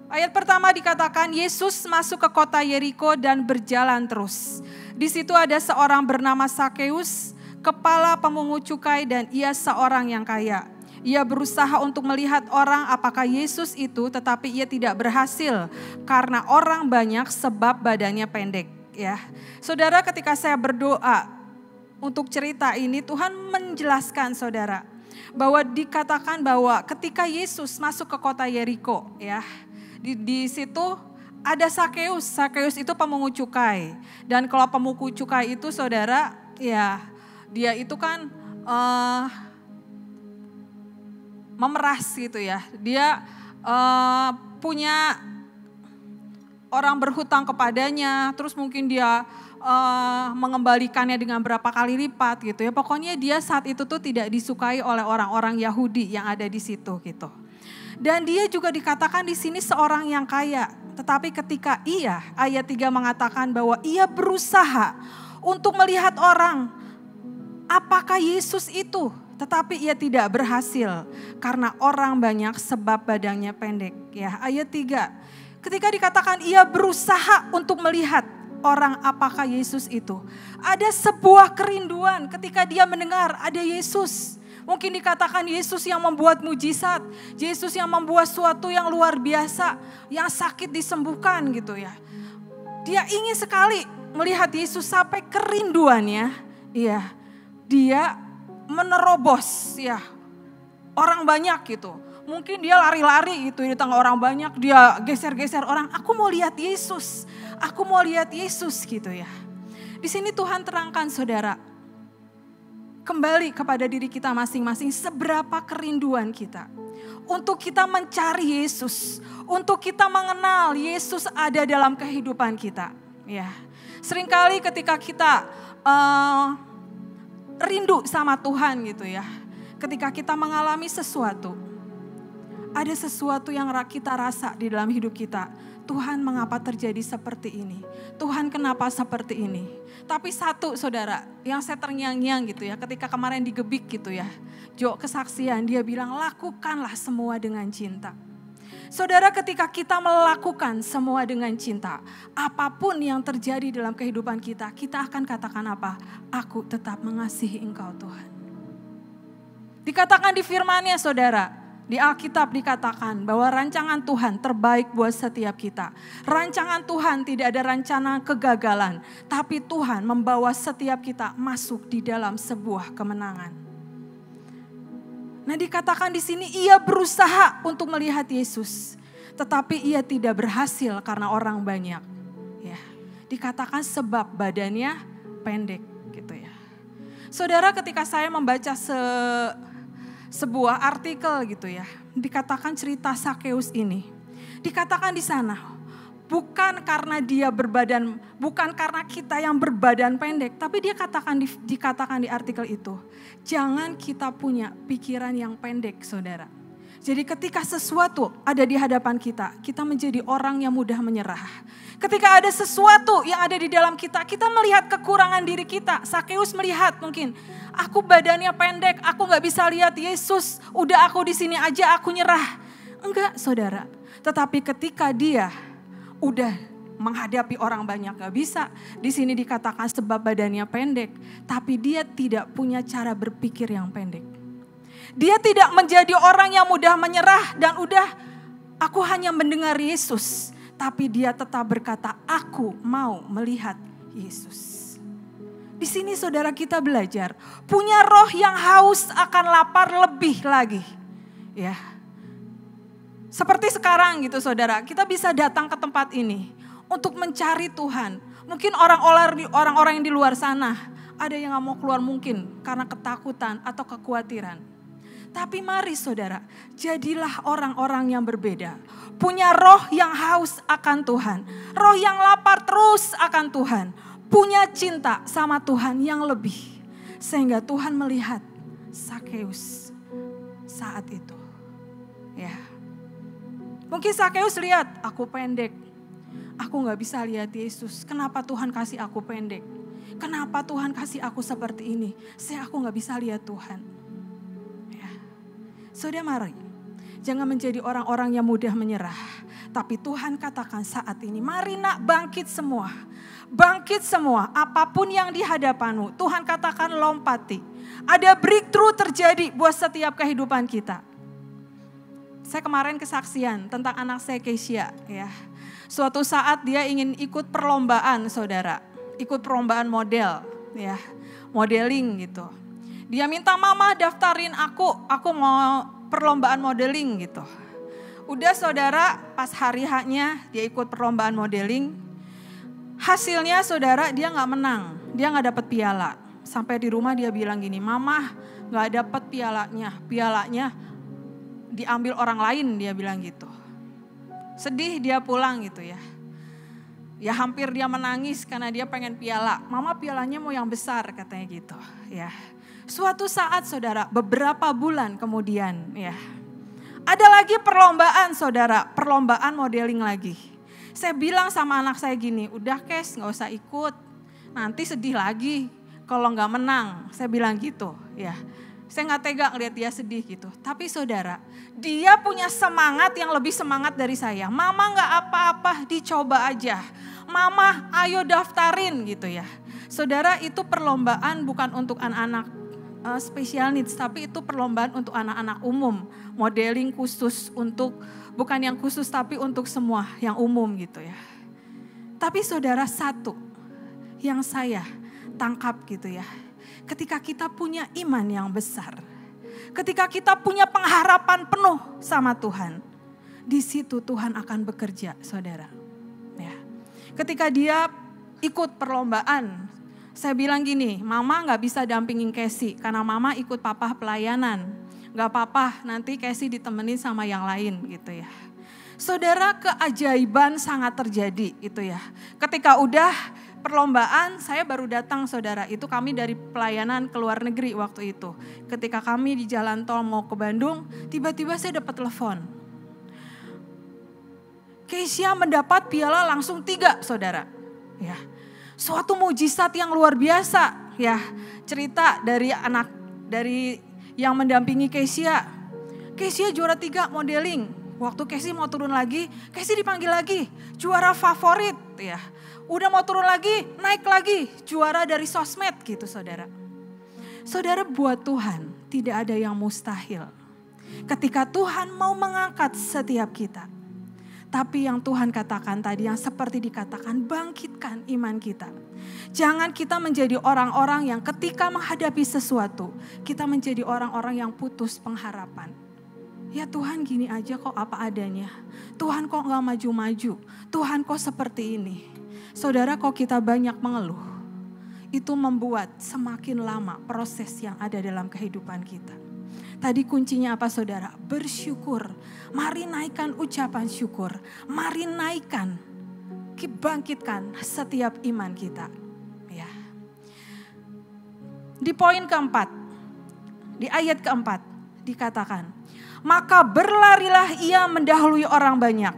Ayat pertama dikatakan Yesus masuk ke kota Yeriko dan berjalan terus. Di situ ada seorang bernama Sakeus, kepala pemungut cukai, dan ia seorang yang kaya. Ia berusaha untuk melihat orang apakah Yesus itu, tetapi ia tidak berhasil karena orang banyak sebab badannya pendek. Ya, saudara, ketika saya berdoa untuk cerita ini, Tuhan menjelaskan saudara bahwa dikatakan bahwa ketika Yesus masuk ke kota Yeriko, ya. Di situ ada Sakeus. Sakeus itu pemungut cukai. Dan kalau pemungut cukai itu saudara, ya dia itu kan memeras gitu ya. Dia punya orang berhutang kepadanya, terus mungkin dia mengembalikannya dengan berapa kali lipat gitu ya. Pokoknya dia saat itu tuh tidak disukai oleh orang-orang Yahudi yang ada di situ gitu. Dan dia juga dikatakan di sini seorang yang kaya. Tetapi ketika ayat 3 mengatakan bahwa ia berusaha untuk melihat orang, apakah Yesus itu? Tetapi ia tidak berhasil karena orang banyak sebab badannya pendek. Ya, ayat 3. Ketika dikatakan ia berusaha untuk melihat orang, apakah Yesus itu? Ada sebuah kerinduan ketika dia mendengar ada Yesus. Mungkin dikatakan Yesus yang membuat mujizat, Yesus yang membuat suatu yang luar biasa, yang sakit disembuhkan gitu ya. Dia ingin sekali melihat Yesus sampai kerinduannya, dia menerobos ya orang banyak gitu. Mungkin dia lari-lari gitu di tengah orang banyak, dia geser-geser orang. Aku mau lihat Yesus, aku mau lihat Yesus gitu ya. Di sini Tuhan terangkan saudara, kembali kepada diri kita masing-masing, seberapa kerinduan kita untuk kita mencari Yesus, untuk kita mengenal Yesus ada dalam kehidupan kita. Ya, seringkali ketika kita rindu sama Tuhan gitu ya, ketika kita mengalami sesuatu, ada sesuatu yang kita rasa di dalam hidup kita. Tuhan, mengapa terjadi seperti ini? Tuhan, kenapa seperti ini? Tapi satu saudara, yang saya terngiang-ngiang gitu ya, ketika kemarin digebik gitu ya, Jo kesaksian, dia bilang lakukanlah semua dengan cinta. Saudara, ketika kita melakukan semua dengan cinta, apapun yang terjadi dalam kehidupan kita, kita akan katakan apa? Aku tetap mengasihi Engkau Tuhan. Dikatakan di firman-Nya saudara, di Alkitab dikatakan bahwa rancangan Tuhan terbaik buat setiap kita. Rancangan Tuhan tidak ada rencana kegagalan, tapi Tuhan membawa setiap kita masuk di dalam sebuah kemenangan. Nah, dikatakan di sini ia berusaha untuk melihat Yesus, tetapi ia tidak berhasil karena orang banyak. Ya, dikatakan sebab badannya pendek gitu ya. Saudara, ketika saya membaca sebuah artikel gitu ya, dikatakan cerita Sakeus ini. Dikatakan di sana, bukan karena dia berbadan, bukan karena kita yang berbadan pendek, tapi dia dikatakan di artikel itu, jangan kita punya pikiran yang pendek, saudara. Jadi ketika sesuatu ada di hadapan kita, kita menjadi orang yang mudah menyerah. Ketika ada sesuatu yang ada di dalam kita, kita melihat kekurangan diri kita. Sakeus melihat mungkin, aku badannya pendek, aku gak bisa lihat Yesus. Udah aku di sini aja aku nyerah. Enggak saudara, tetapi ketika dia udah menghadapi orang banyak gak bisa. Di sini dikatakan sebab badannya pendek, tapi dia tidak punya cara berpikir yang pendek. Dia tidak menjadi orang yang mudah menyerah dan udah aku hanya mendengar Yesus. Tapi dia tetap berkata, aku mau melihat Yesus. Di sini saudara kita belajar, punya roh yang haus akan lapar lebih lagi. Ya, seperti sekarang gitu saudara, kita bisa datang ke tempat ini untuk mencari Tuhan. Mungkin orang-orang yang di luar sana, ada yang gak mau keluar mungkin karena ketakutan atau kekhawatiran. Tapi mari saudara, jadilah orang-orang yang berbeda. Punya roh yang haus akan Tuhan. Roh yang lapar terus akan Tuhan. Punya cinta sama Tuhan yang lebih. Sehingga Tuhan melihat Sakeus saat itu. Ya. Mungkin Sakeus lihat, aku pendek. Aku gak bisa lihat Yesus. Kenapa Tuhan kasih aku pendek? Kenapa Tuhan kasih aku seperti ini? Saya aku gak bisa lihat Tuhan. Saudara, mari jangan menjadi orang-orang yang mudah menyerah. Tapi Tuhan katakan saat ini, mari nak bangkit semua. Bangkit semua, apapun yang di hadapanmu. Tuhan katakan lompati. Ada breakthrough terjadi buat setiap kehidupan kita. Saya kemarin kesaksian tentang anak saya Keisha. Ya. Suatu saat dia ingin ikut perlombaan saudara. Ikut perlombaan model. Ya, modeling gitu. Dia minta mama daftarin aku mau perlombaan modeling gitu. Udah saudara, pas hari haknya dia ikut perlombaan modeling. Hasilnya saudara dia gak menang, dia gak dapet piala. Sampai di rumah dia bilang gini, mama gak dapet pialanya diambil orang lain, dia bilang gitu. Sedih dia pulang gitu ya. Ya hampir dia menangis karena dia pengen piala. Mama pialanya mau yang besar katanya gitu ya. Suatu saat saudara, beberapa bulan kemudian ya. Ada lagi perlombaan saudara, perlombaan modeling lagi. Saya bilang sama anak saya gini, udah Kes gak usah ikut. Nanti sedih lagi kalau gak menang. Saya bilang gitu ya. Saya gak tega ngeliat dia sedih gitu. Tapi saudara, dia punya semangat yang lebih semangat dari saya. Mama gak apa-apa, dicoba aja. Mama ayo daftarin gitu ya. Saudara, itu perlombaan bukan untuk anak-anak special needs, tapi itu perlombaan untuk anak-anak umum. Modeling khusus untuk, bukan yang khusus tapi untuk semua yang umum gitu ya. Tapi saudara, satu yang saya tangkap gitu ya. Ketika kita punya iman yang besar, ketika kita punya pengharapan penuh sama Tuhan, di situ Tuhan akan bekerja saudara. Ya. Ketika dia ikut perlombaan, saya bilang gini, mama gak bisa dampingin Casey karena mama ikut papa pelayanan. Gak apa-apa, nanti Casey ditemenin sama yang lain gitu ya. Saudara, keajaiban sangat terjadi gitu ya. Ketika udah perlombaan, saya baru datang saudara, itu kami dari pelayanan ke luar negeri waktu itu. Ketika kami di jalan tol mau ke Bandung, tiba-tiba saya dapat telepon. Keisha mendapat piala langsung 3 saudara. Ya, suatu mujizat yang luar biasa ya. Cerita dari anak, dari yang mendampingi Keisha. Keisha juara 3 modeling. Waktu Casey mau turun lagi, Casey dipanggil lagi. Juara favorit ya. Udah mau turun lagi, naik lagi. Juara dari sosmed gitu saudara. Saudara, buat Tuhan tidak ada yang mustahil. Ketika Tuhan mau mengangkat setiap kita. Tapi yang Tuhan katakan tadi, yang seperti dikatakan, bangkitkan iman kita. Jangan kita menjadi orang-orang yang ketika menghadapi sesuatu, kita menjadi orang-orang yang putus pengharapan. Ya Tuhan, gini aja kok apa adanya. Tuhan kok gak maju-maju. Tuhan kok seperti ini. Saudara, kok kita banyak mengeluh. Itu membuat semakin lama proses yang ada dalam kehidupan kita. Tadi kuncinya apa saudara? Bersyukur. Mari naikkan ucapan syukur. Mari naikkan, bangkitkan setiap iman kita. Ya. Di poin keempat, di ayat keempat dikatakan, maka berlarilah ia mendahului orang banyak,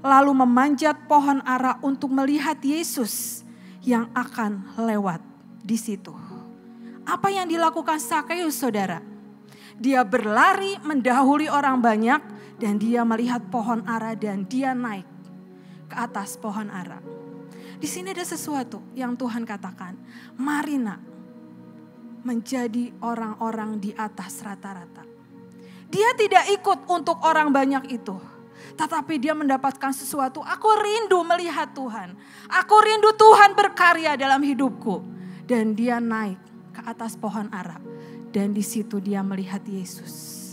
lalu memanjat pohon ara untuk melihat Yesus yang akan lewat di situ. Apa yang dilakukan Sakeus saudara? Dia berlari mendahului orang banyak dan dia melihat pohon ara dan dia naik ke atas pohon ara. Di sini ada sesuatu yang Tuhan katakan, mari nak menjadi orang-orang di atas rata-rata. Dia tidak ikut untuk orang banyak itu. Tetapi dia mendapatkan sesuatu, aku rindu melihat Tuhan. Aku rindu Tuhan berkarya dalam hidupku. Dan dia naik ke atas pohon ara. Dan di situ dia melihat Yesus.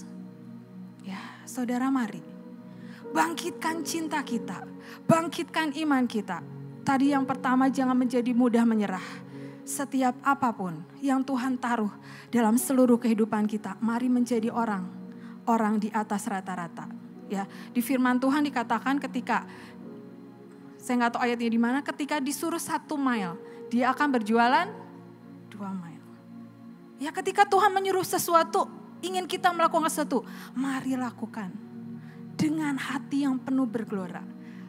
Ya, saudara, mari bangkitkan cinta kita, bangkitkan iman kita. Tadi yang pertama, jangan menjadi mudah menyerah. Setiap apapun yang Tuhan taruh dalam seluruh kehidupan kita, mari menjadi orang di atas rata-rata. Ya, di firman Tuhan dikatakan ketika, saya nggak tahu ayatnya di mana, ketika disuruh 1 mile, dia akan berjualan 2 mile. Ya, ketika Tuhan menyuruh sesuatu, ingin kita melakukan sesuatu, mari lakukan dengan hati yang penuh bergelora.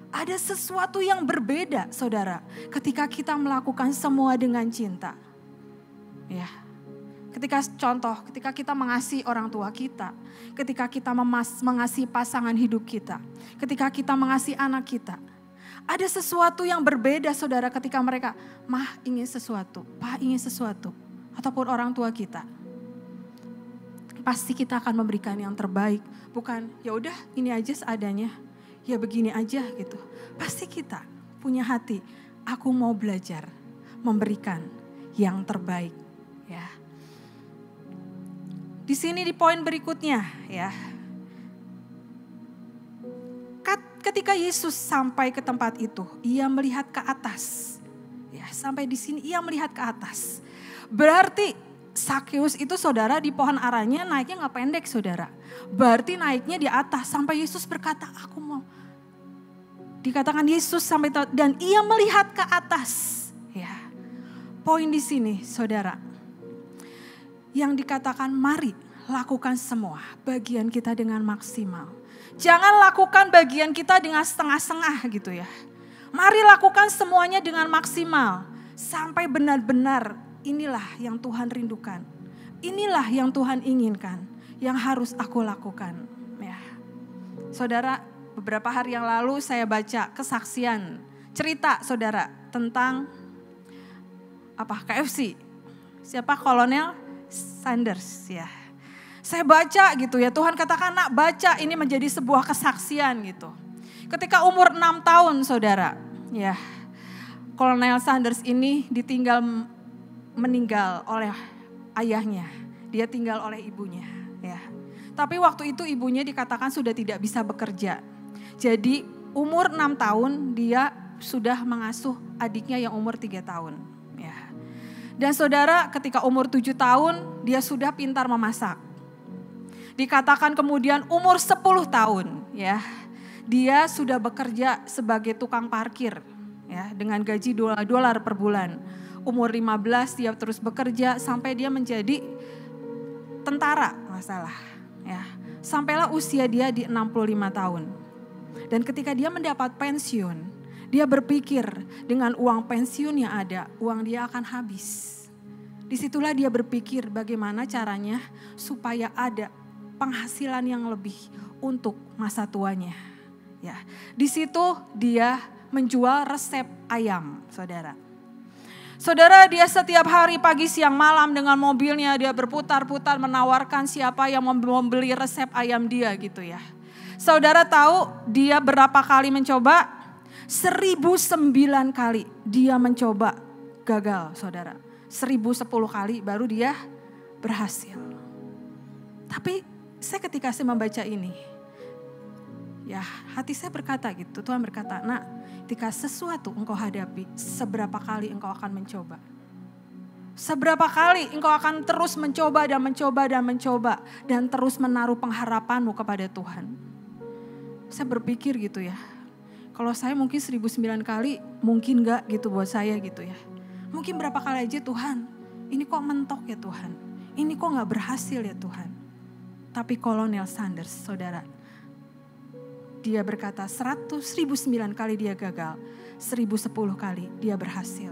Ada sesuatu yang berbeda, saudara, ketika kita melakukan semua dengan cinta. Ya, ketika kita mengasihi orang tua kita, ketika kita mengasihi pasangan hidup kita, ketika kita mengasihi anak kita, ada sesuatu yang berbeda, saudara, ketika mereka, mah ingin sesuatu, pa ingin sesuatu. Ataupun orang tua kita, pasti kita akan memberikan yang terbaik. Bukan ya udah ini aja seadanya, ya begini aja gitu. Pasti kita punya hati, aku mau belajar memberikan yang terbaik. Ya. Di sini di poin berikutnya ya. Ketika Yesus sampai ke tempat itu, ia melihat ke atas. Ya, sampai di sini ia melihat ke atas. Berarti Sakeus itu saudara di pohon aranya naiknya gak pendek saudara. Berarti naiknya di atas sampai Yesus berkata, aku mau. Dikatakan Yesus dan ia melihat ke atas. Ya. Poin di sini saudara. Yang dikatakan mari lakukan semua bagian kita dengan maksimal. Jangan lakukan bagian kita dengan setengah-setengah gitu ya. Mari lakukan semuanya dengan maksimal. Sampai benar-benar inilah yang Tuhan rindukan. Inilah yang Tuhan inginkan. Yang harus aku lakukan. Ya. Saudara, beberapa hari yang lalu saya baca kesaksian cerita saudara tentang KFC. Siapa? Kolonel Sanders ya. Saya baca gitu ya, Tuhan katakan nak baca, ini menjadi sebuah kesaksian gitu. Ketika umur 6 tahun saudara, ya Kolonel Sanders ini meninggal oleh ayahnya. Dia tinggal oleh ibunya ya. Tapi waktu itu ibunya dikatakan sudah tidak bisa bekerja. Jadi umur 6 tahun dia sudah mengasuh adiknya yang umur 3 tahun. Ya. Dan saudara ketika umur 7 tahun dia sudah pintar memasak. Dikatakan kemudian umur 10 tahun ya. Dia sudah bekerja sebagai tukang parkir ya, dengan gaji $2 per bulan. Umur 15 dia terus bekerja sampai dia menjadi tentara ya. Sampailah usia dia di 65 tahun. Dan ketika dia mendapat pensiun, dia berpikir dengan uang pensiun yang ada, uang dia akan habis. Disitulah dia berpikir bagaimana caranya supaya ada penghasilan yang lebih untuk masa tuanya. Ya, di situ dia menjual resep ayam, saudara. Saudara, dia setiap hari pagi siang malam dengan mobilnya dia berputar-putar menawarkan siapa yang membeli resep ayam dia gitu ya. Saudara tahu dia berapa kali mencoba? 1009 kali dia mencoba gagal saudara. 1010 kali baru dia berhasil. Tapi ketika saya membaca ini, ya hati saya berkata gitu, Tuhan berkata, nak ketika sesuatu engkau hadapi, seberapa kali engkau akan mencoba. Seberapa kali engkau akan terus mencoba dan terus menaruh pengharapanmu kepada Tuhan. Saya berpikir gitu ya, kalau saya mungkin 1009 kali, mungkin enggak gitu buat saya gitu ya. Mungkin berapa kali aja Tuhan, ini kok mentok ya Tuhan, ini kok gak berhasil ya Tuhan. Tapi Kolonel Sanders saudara, dia berkata 1009 kali dia gagal, 1010 kali dia berhasil.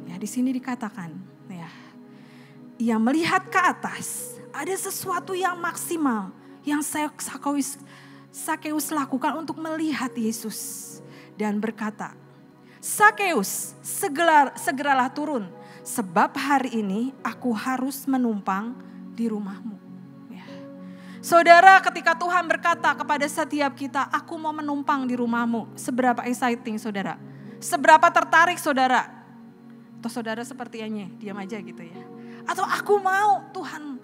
Ya di sini dikatakan ya, ia melihat ke atas, ada sesuatu yang maksimal yang Sakeus lakukan untuk melihat Yesus dan berkata, Sakeus segeralah turun sebab hari ini aku harus menumpang di rumahmu. Ya. Saudara ketika Tuhan berkata kepada setiap kita, aku mau menumpang di rumahmu. Seberapa exciting saudara? Seberapa tertarik saudara? Atau saudara sepertinya diam aja gitu ya. Atau aku mau Tuhan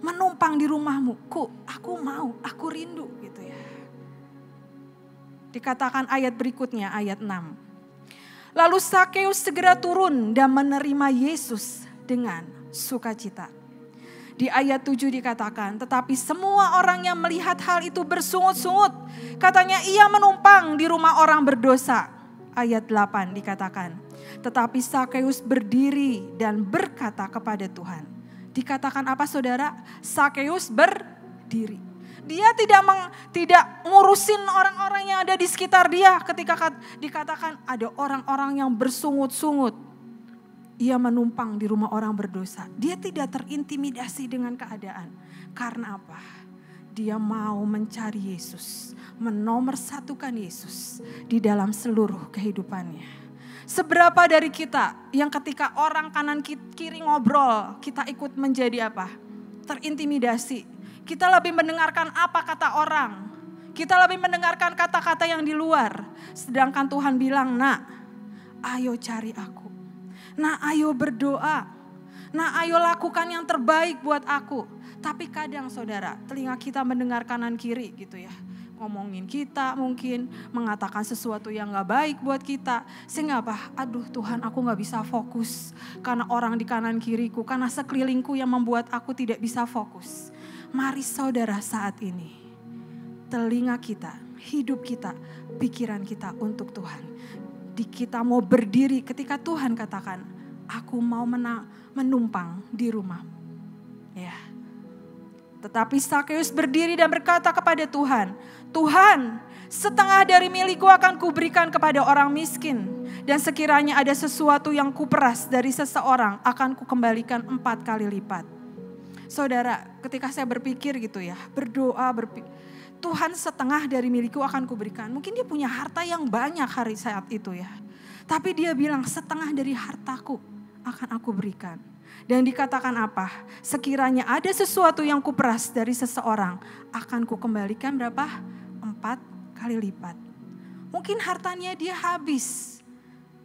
menumpang di rumahmu. Aku mau, aku rindu gitu ya. Dikatakan ayat berikutnya, ayat 6. Lalu Sakeus segera turun dan menerima Yesus dengan sukacita. Di ayat 7 dikatakan, tetapi semua orang yang melihat hal itu bersungut-sungut. Katanya ia menumpang di rumah orang berdosa. Ayat 8 dikatakan, tetapi Sakeus berdiri dan berkata kepada Tuhan. Dikatakan apa saudara? Sakeus berdiri. Dia tidak ngurusin orang-orang yang ada di sekitar dia. Ketika dikatakan ada orang-orang yang bersungut-sungut. Ia menumpang di rumah orang berdosa. Dia tidak terintimidasi dengan keadaan. Karena apa? Dia mau mencari Yesus. Menomorsatukan Yesus di dalam seluruh kehidupannya. Seberapa dari kita yang ketika orang kanan kiri ngobrol, kita ikut menjadi apa? Terintimidasi. Kita lebih mendengarkan apa kata orang. Kita lebih mendengarkan kata-kata yang di luar. Sedangkan Tuhan bilang, nak, ayo cari aku. Nah, ayo berdoa. Nah, ayo lakukan yang terbaik buat aku. Tapi kadang saudara, telinga kita mendengar kanan kiri gitu ya. Ngomongin kita mungkin, mengatakan sesuatu yang gak baik buat kita. Sehingga apa? Aduh Tuhan, aku gak bisa fokus. Karena orang di kanan kiriku, karena sekelilingku yang membuat aku tidak bisa fokus. Mari saudara saat ini, telinga kita, hidup kita, pikiran kita untuk Tuhan. Kita mau berdiri ketika Tuhan katakan, aku mau menumpang di rumah. Ya. Tetapi Sakeus berdiri dan berkata kepada Tuhan, Tuhan, setengah dari milikku akan kuberikan kepada orang miskin. Dan sekiranya ada sesuatu yang kuperas dari seseorang, akan kukembalikan 4 kali lipat. Saudara, ketika saya berpikir gitu ya, berdoa, Tuhan setengah dari milikku akan kuberikan. Mungkin dia punya harta yang banyak hari saat itu ya. Tapi dia bilang setengah dari hartaku akan aku berikan. Dan dikatakan apa? Sekiranya ada sesuatu yang kuperas dari seseorang, akan kukembalikan berapa? 4 kali lipat. Mungkin hartanya dia habis,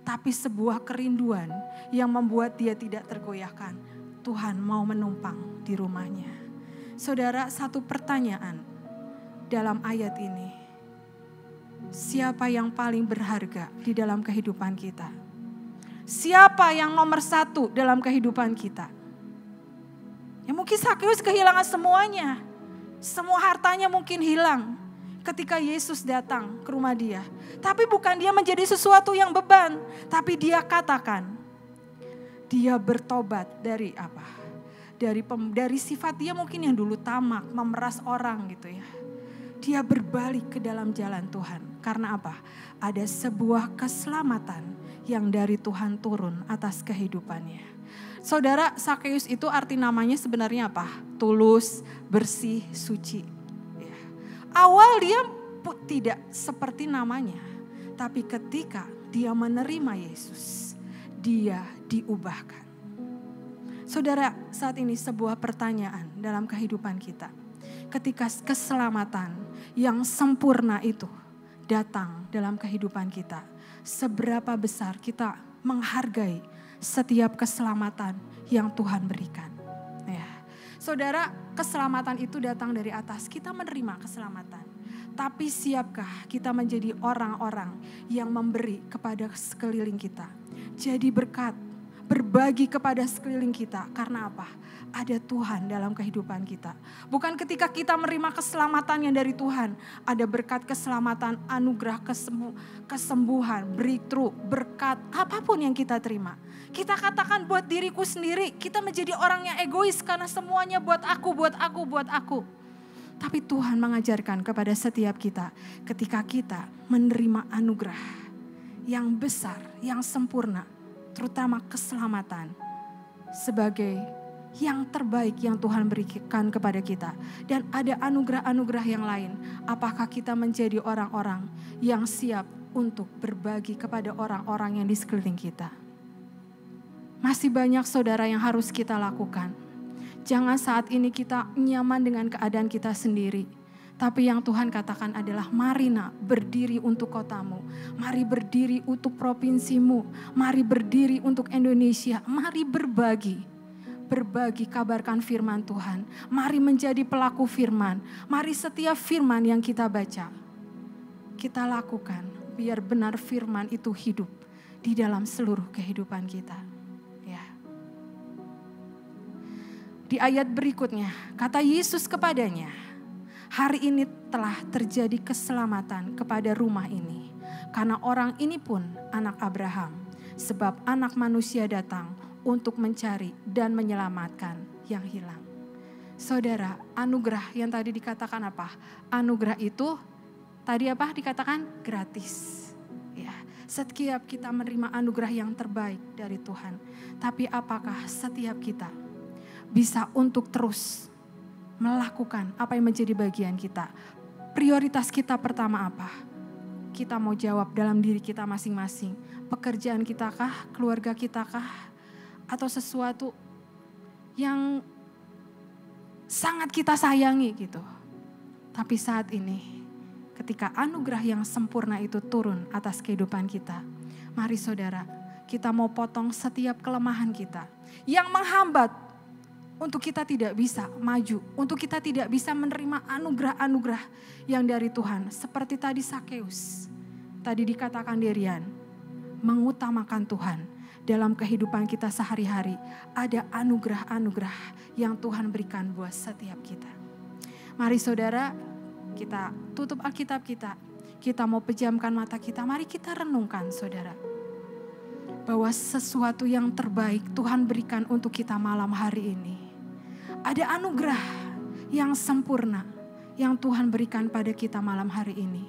tapi sebuah kerinduan yang membuat dia tidak tergoyahkan. Tuhan mau menumpang di rumahnya. Saudara, satu pertanyaan dalam ayat ini. Siapa yang paling berharga di dalam kehidupan kita? Siapa yang nomor 1 dalam kehidupan kita? Ya mungkin Sakeus kehilangan semuanya. Semua hartanya mungkin hilang ketika Yesus datang ke rumah dia. Tapi bukan dia menjadi sesuatu yang beban. Tapi dia katakan, dia bertobat dari apa? Dari sifat dia mungkin yang dulu tamak, memeras orang gitu ya. Dia berbalik ke dalam jalan Tuhan. Karena apa? Ada sebuah keselamatan yang dari Tuhan turun atas kehidupannya. Saudara, Sakeus itu arti namanya sebenarnya apa? Tulus, bersih, suci. Ya. Awal dia tidak seperti namanya. Tapi ketika dia menerima Yesus, dia diubahkan. Saudara, saat ini sebuah pertanyaan dalam kehidupan kita. Ketika keselamatan yang sempurna itu datang dalam kehidupan kita, seberapa besar kita menghargai setiap keselamatan yang Tuhan berikan. Ya. Saudara, keselamatan itu datang dari atas. Kita menerima keselamatan. Tapi siapkah kita menjadi orang-orang yang memberi kepada sekeliling kita? Jadi berkat, berbagi kepada sekeliling kita. Karena apa? Ada Tuhan dalam kehidupan kita. Bukan ketika kita menerima keselamatan yang dari Tuhan. Ada berkat keselamatan, anugerah kesembuhan, breakthrough, berkat apapun yang kita terima. Kita katakan buat diriku sendiri. Kita menjadi orang yang egois karena semuanya buat aku, buat aku, buat aku. Tapi Tuhan mengajarkan kepada setiap kita. Ketika kita menerima anugerah yang besar, yang sempurna. Terutama keselamatan. Sebagai yang terbaik yang Tuhan berikan kepada kita. Dan ada anugerah-anugerah yang lain. Apakah kita menjadi orang-orang yang siap untuk berbagi kepada orang-orang yang di sekeliling kita? Masih banyak saudara yang harus kita lakukan. Jangan saat ini kita nyaman dengan keadaan kita sendiri. Tapi yang Tuhan katakan adalah mari nak berdiri untuk kotamu. Mari berdiri untuk provinsimu. Mari berdiri untuk Indonesia. Mari berbagi. Berbagi, kabarkan firman Tuhan. Mari menjadi pelaku firman. Mari setiap firman yang kita baca, kita lakukan. Biar benar firman itu hidup di dalam seluruh kehidupan kita. Ya. Di ayat berikutnya, kata Yesus kepadanya, hari ini telah terjadi keselamatan kepada rumah ini. Karena orang ini pun anak Abraham. Sebab anak manusia datang untuk mencari dan menyelamatkan yang hilang. Saudara, anugerah yang tadi dikatakan apa? Anugerah itu tadi apa dikatakan? Gratis. Ya, setiap kita menerima anugerah yang terbaik dari Tuhan. Tapi apakah setiap kita bisa untuk terus melakukan apa yang menjadi bagian kita? Prioritas kita pertama apa? Kita mau jawab dalam diri kita masing-masing. Pekerjaan kita kah? Keluarga kita kah? Atau sesuatu yang sangat kita sayangi gitu. Tapi saat ini ketika anugerah yang sempurna itu turun atas kehidupan kita. Mari saudara, kita mau potong setiap kelemahan kita. Yang menghambat untuk kita tidak bisa maju. Untuk kita tidak bisa menerima anugerah-anugerah yang dari Tuhan. Seperti tadi Sakeus. Tadi dikatakan Derian, mengutamakan Tuhan. Dalam kehidupan kita sehari-hari ada anugerah-anugerah yang Tuhan berikan buat setiap kita. Mari saudara, kita tutup Alkitab kita. kita mau pejamkan mata kita, mari kita renungkan saudara. Bahwa sesuatu yang terbaik Tuhan berikan untuk kita malam hari ini. Ada anugerah yang sempurna yang Tuhan berikan pada kita malam hari ini.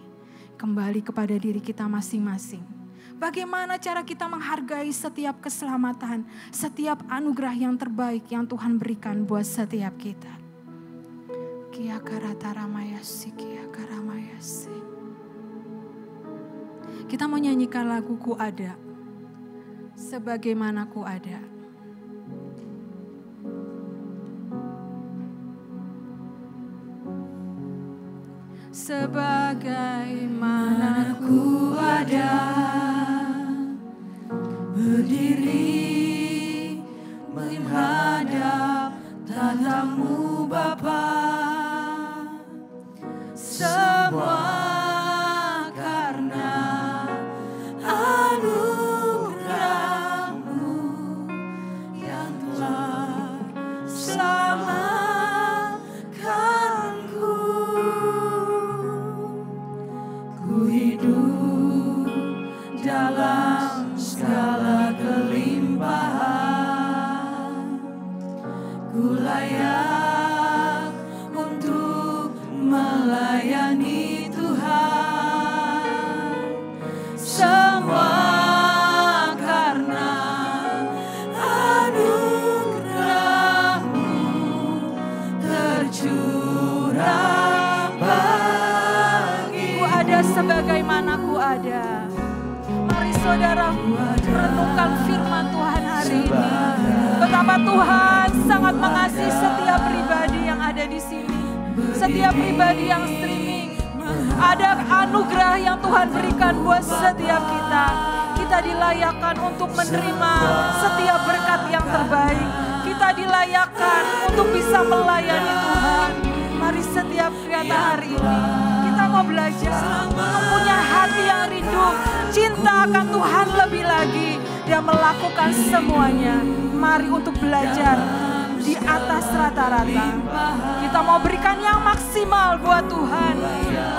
Kembali kepada diri kita masing-masing. Bagaimana cara kita menghargai setiap keselamatan, setiap anugerah yang terbaik yang Tuhan berikan buat setiap kita. Kia karataramaya,si kia karamayasi. Kita mau nyanyikan lagu Ku Ada. Sebagaimana ku ada. Sebagaimana ku ada, berdiri menghadap tatamu Bapa, semua karena anugerah-Mu yang telah selamatkanku. Ku hidup dalam segala kelimpahan, ku layak untuk melayani Tuhan. Semua karena anugerah-Mu tercurah bagi. Ku ada sebagaimana ku ada. Mari saudara renungkan firman Tuhan hari ini. Betapa Tuhan sangat mengasihi setiap pribadi yang ada di sini. Setiap pribadi yang streaming. Ada anugerah yang Tuhan berikan buat setiap kita. Kita dilayakkan untuk menerima setiap berkat yang terbaik. Kita dilayakkan untuk bisa melayani Tuhan. Mari setiap kata hari ini kita mau belajar untuk punya hati yang rindu, cinta akan Tuhan lebih lagi dan melakukan semuanya. Mari untuk belajar di atas rata-rata. Kita mau berikan yang maksimal buat Tuhan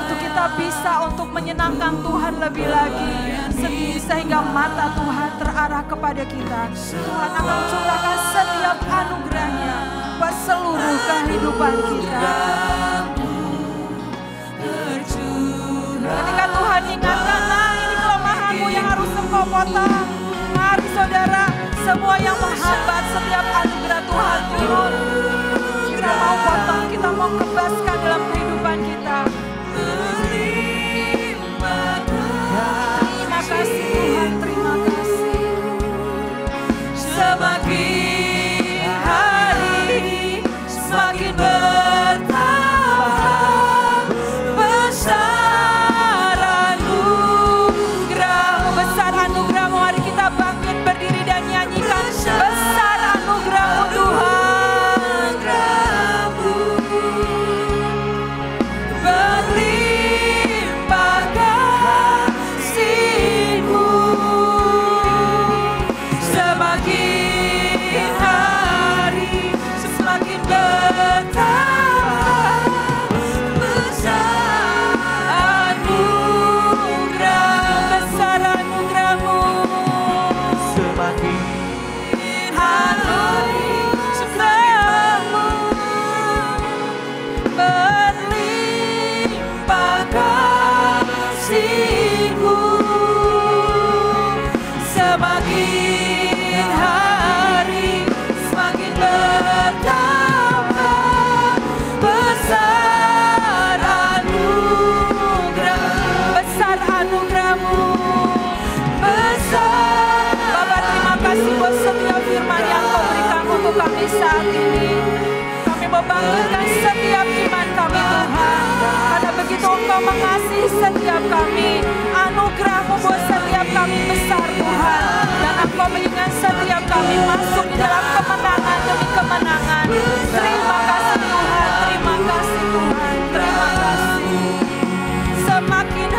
untuk kita bisa untuk menyenangkan Tuhan lebih lagi, sehingga mata Tuhan terarah kepada kita. Tuhan akan curahkan setiap anugerahnya buat seluruh kehidupan kita. Ketika Tuhan ingatkan, nah ini kelemahanmu yang harus engkau potong. Mari saudara, semua yang menghambat setiap anugerah Tuhan turun. Kita mau potong, kita mau kebaskan dalam kehidupan kita. Terima kasih Tuhan, terima kasih. Semakin hari semakin bertambah besar anugerah-Mu. Besar anugerah-Mu, mari kita bangkit berdiri dan nyanyikan besar anugerah-Mu Tuhan. Berlimpah kasih-Mu, semakin hari semakin bertambah besar anugerah. Besar anugerah-Mu. Semakin hari anugerah-Mu, berlimpah kasih-Mu, semakin hari semakin bertambah besar anugerah. Besar anugerah-Mu. Besar. Bapa, terima kasih buat setiap firman yang Kau berikan untuk kami saat ini. Kami mau bangkitkan setiap iman kami Tuhan. Karena begitu Engkau mengasihi setiap kami. Anugerah-Mu buat setiap kami besar Tuhan. Dan Engkau mengingat setiap kami masuk di dalam kemenangan demi kemenangan. Terima kasih Tuhan, terima kasih Tuhan, terima kasih. Semakin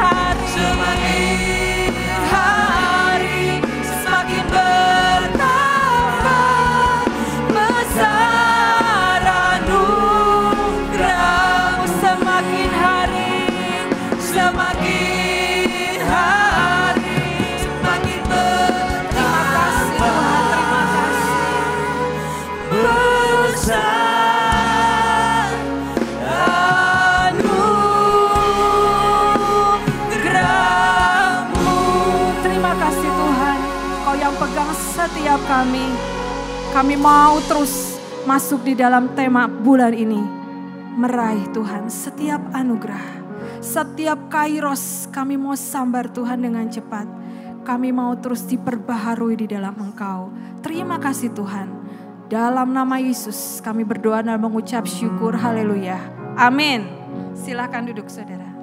hari semakin bertambah besar anugerah-Mu, semakin hari semakin setiap kami. Kami mau terus masuk di dalam tema bulan ini. Meraih Tuhan setiap anugerah. Setiap kairos kami mau sambar Tuhan dengan cepat. Kami mau terus diperbaharui di dalam Engkau. Terima kasih Tuhan. Dalam nama Yesus kami berdoa dan mengucap syukur. Haleluya. Amin. Silakan duduk saudara.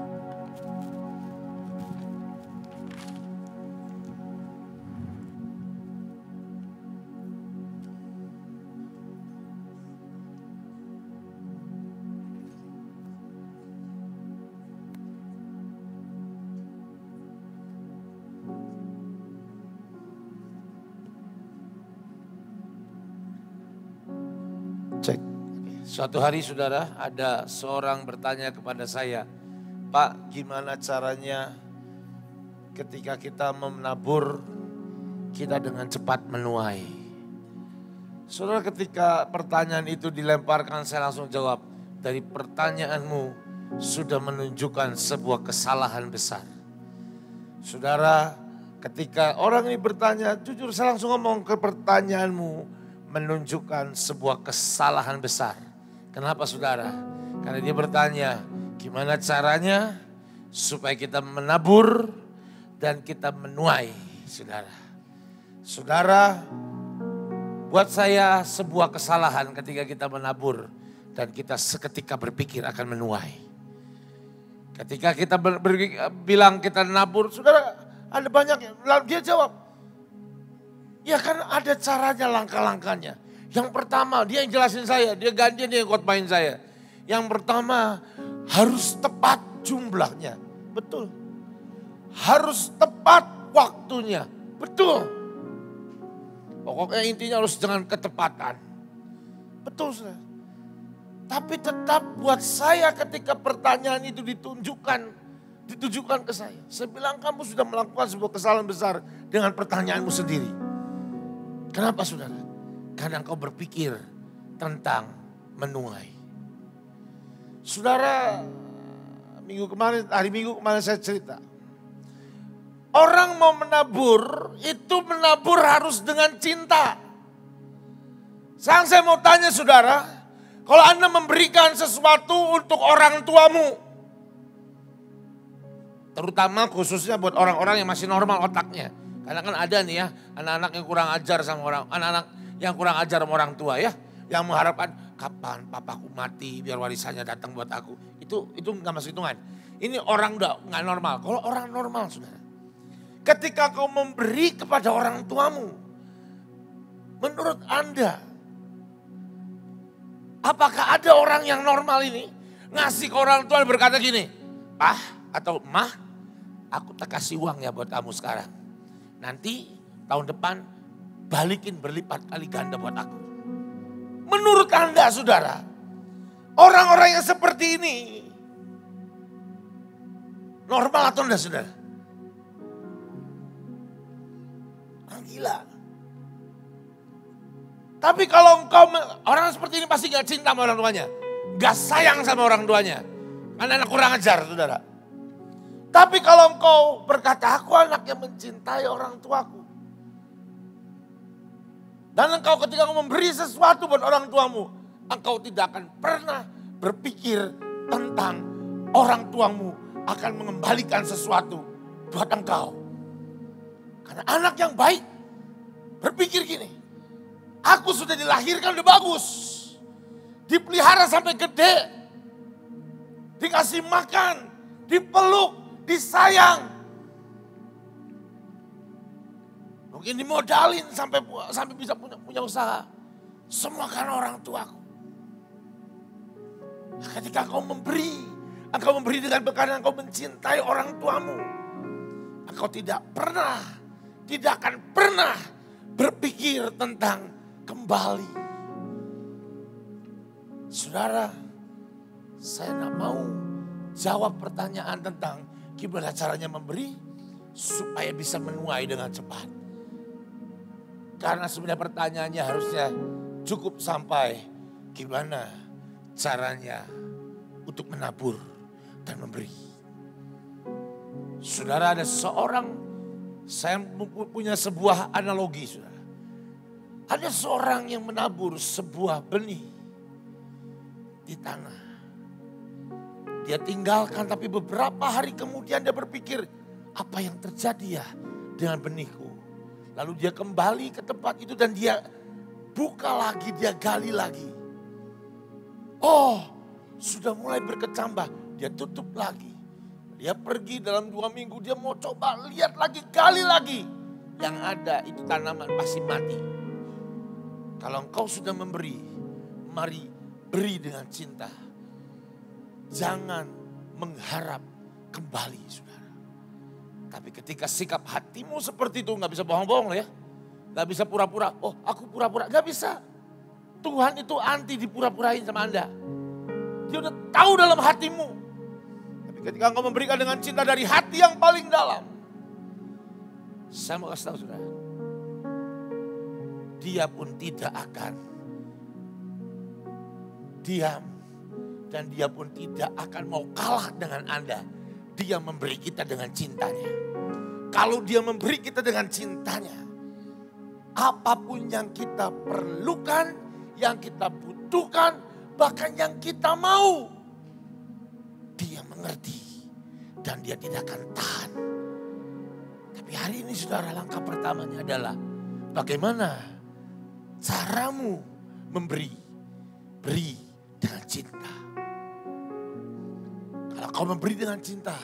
Cek. Suatu hari saudara, ada seorang bertanya kepada saya, Pak, gimana caranya ketika kita menabur, kita dengan cepat menuai? Saudara, ketika pertanyaan itu dilemparkan, saya langsung jawab, dari pertanyaanmu sudah menunjukkan sebuah kesalahan besar. Saudara, ketika orang ini bertanya, jujur saya langsung ngomong ke pertanyaanmu, menunjukkan sebuah kesalahan besar. Kenapa saudara? Karena dia bertanya, gimana caranya supaya kita menabur dan kita menuai, saudara. Saudara, buat saya sebuah kesalahan ketika kita menabur dan kita seketika berpikir akan menuai. Ketika kita bilang kita nabur, saudara, ada banyak yang dia jawab, ya kan ada caranya, langkah-langkahnya. Yang pertama, dia yang jelasin saya, dia gantian, dia yang khotbahin saya. Yang pertama, harus tepat jumlahnya. Betul. Harus tepat waktunya. Betul. Pokoknya intinya harus dengan ketepatan. Betul, saudara. Tapi tetap buat saya ketika pertanyaan itu ditujukan ke saya. Saya bilang kamu sudah melakukan sebuah kesalahan besar dengan pertanyaanmu sendiri. Kenapa saudara? Karena engkau berpikir tentang menuai. Saudara, hari Minggu kemarin saya cerita. Orang mau menabur, itu menabur harus dengan cinta. Sekarang saya mau tanya saudara, kalau Anda memberikan sesuatu untuk orang tuamu, terutama khususnya buat orang-orang yang masih normal otaknya. Karena kan ada nih ya, anak-anak yang kurang ajar sama orang tua ya. Yang mengharapkan kapan papaku mati biar warisannya datang buat aku. Itu gak masuk hitungan. Ini orang gak normal. Kalau orang normal saudara. Ketika kau memberi kepada orang tuamu. Menurut Anda. Apakah ada orang yang normal ini. Ngasih ke orang tua berkata gini. Pah atau mah. Aku tak kasih uang ya buat kamu sekarang. Nanti tahun depan balikin berlipat kali ganda buat aku. Menurut Anda saudara, orang-orang yang seperti ini normal atau enggak saudara? Orang gila. Tapi kalau orang seperti ini pasti gak cinta sama orang tuanya. Gak sayang sama orang tuanya. Karena anak kurang ajar saudara. Tapi kalau engkau berkata, aku anak yang mencintai orang tuaku. Dan engkau ketika engkau memberi sesuatu buat orang tuamu, engkau tidak akan pernah berpikir tentang orang tuamu akan mengembalikan sesuatu buat engkau. Karena anak yang baik berpikir gini, aku sudah dilahirkan udah bagus. Dipelihara sampai gede. Dikasih makan, dipeluk. Disayang. Mungkin dimodalin sampai bisa punya usaha. Semua karena orang tuaku. Ketika engkau memberi dengan karena engkau mencintai orang tuamu. Engkau tidak akan pernah berpikir tentang kembali. Saudara, saya tidak mau jawab pertanyaan tentang gimana caranya memberi supaya bisa menuai dengan cepat. Karena sebenarnya pertanyaannya harusnya cukup sampai gimana caranya untuk menabur dan memberi. Saudara, ada seorang, saya punya sebuah analogi saudara. Ada seorang yang menabur sebuah benih di tanah. Dia tinggalkan, tapi beberapa hari kemudian dia berpikir, apa yang terjadi ya dengan benihku? Lalu dia kembali ke tempat itu dan dia buka lagi, dia gali lagi. Oh, sudah mulai berkecambah, dia tutup lagi. Dia pergi dalam 2 minggu, dia mau coba lihat lagi, gali lagi. Yang ada itu tanaman pasti mati. Kalau engkau sudah memberi, mari beri dengan cinta. Jangan mengharap kembali, saudara. Tapi ketika sikap hatimu seperti itu, gak bisa bohong-bohong lah ya. Gak bisa pura-pura, oh aku pura-pura, gak bisa. Tuhan itu anti dipura-purain sama Anda. Dia udah tahu dalam hatimu. Tapi ketika engkau memberikan dengan cinta dari hati yang paling dalam. Saya mau kasih tahu saudara. Dia pun tidak akan diam. Dan dia pun tidak akan mau kalah dengan Anda. Dia memberi kita dengan cintanya. Kalau dia memberi kita dengan cintanya. Apapun yang kita perlukan, yang kita butuhkan, bahkan yang kita mau. Dia mengerti. Dan dia tidak akan tahan. Tapi hari ini saudara, langkah pertamanya adalah bagaimana caramu memberi. Beri dengan cinta. Kalau kau memberi dengan cinta,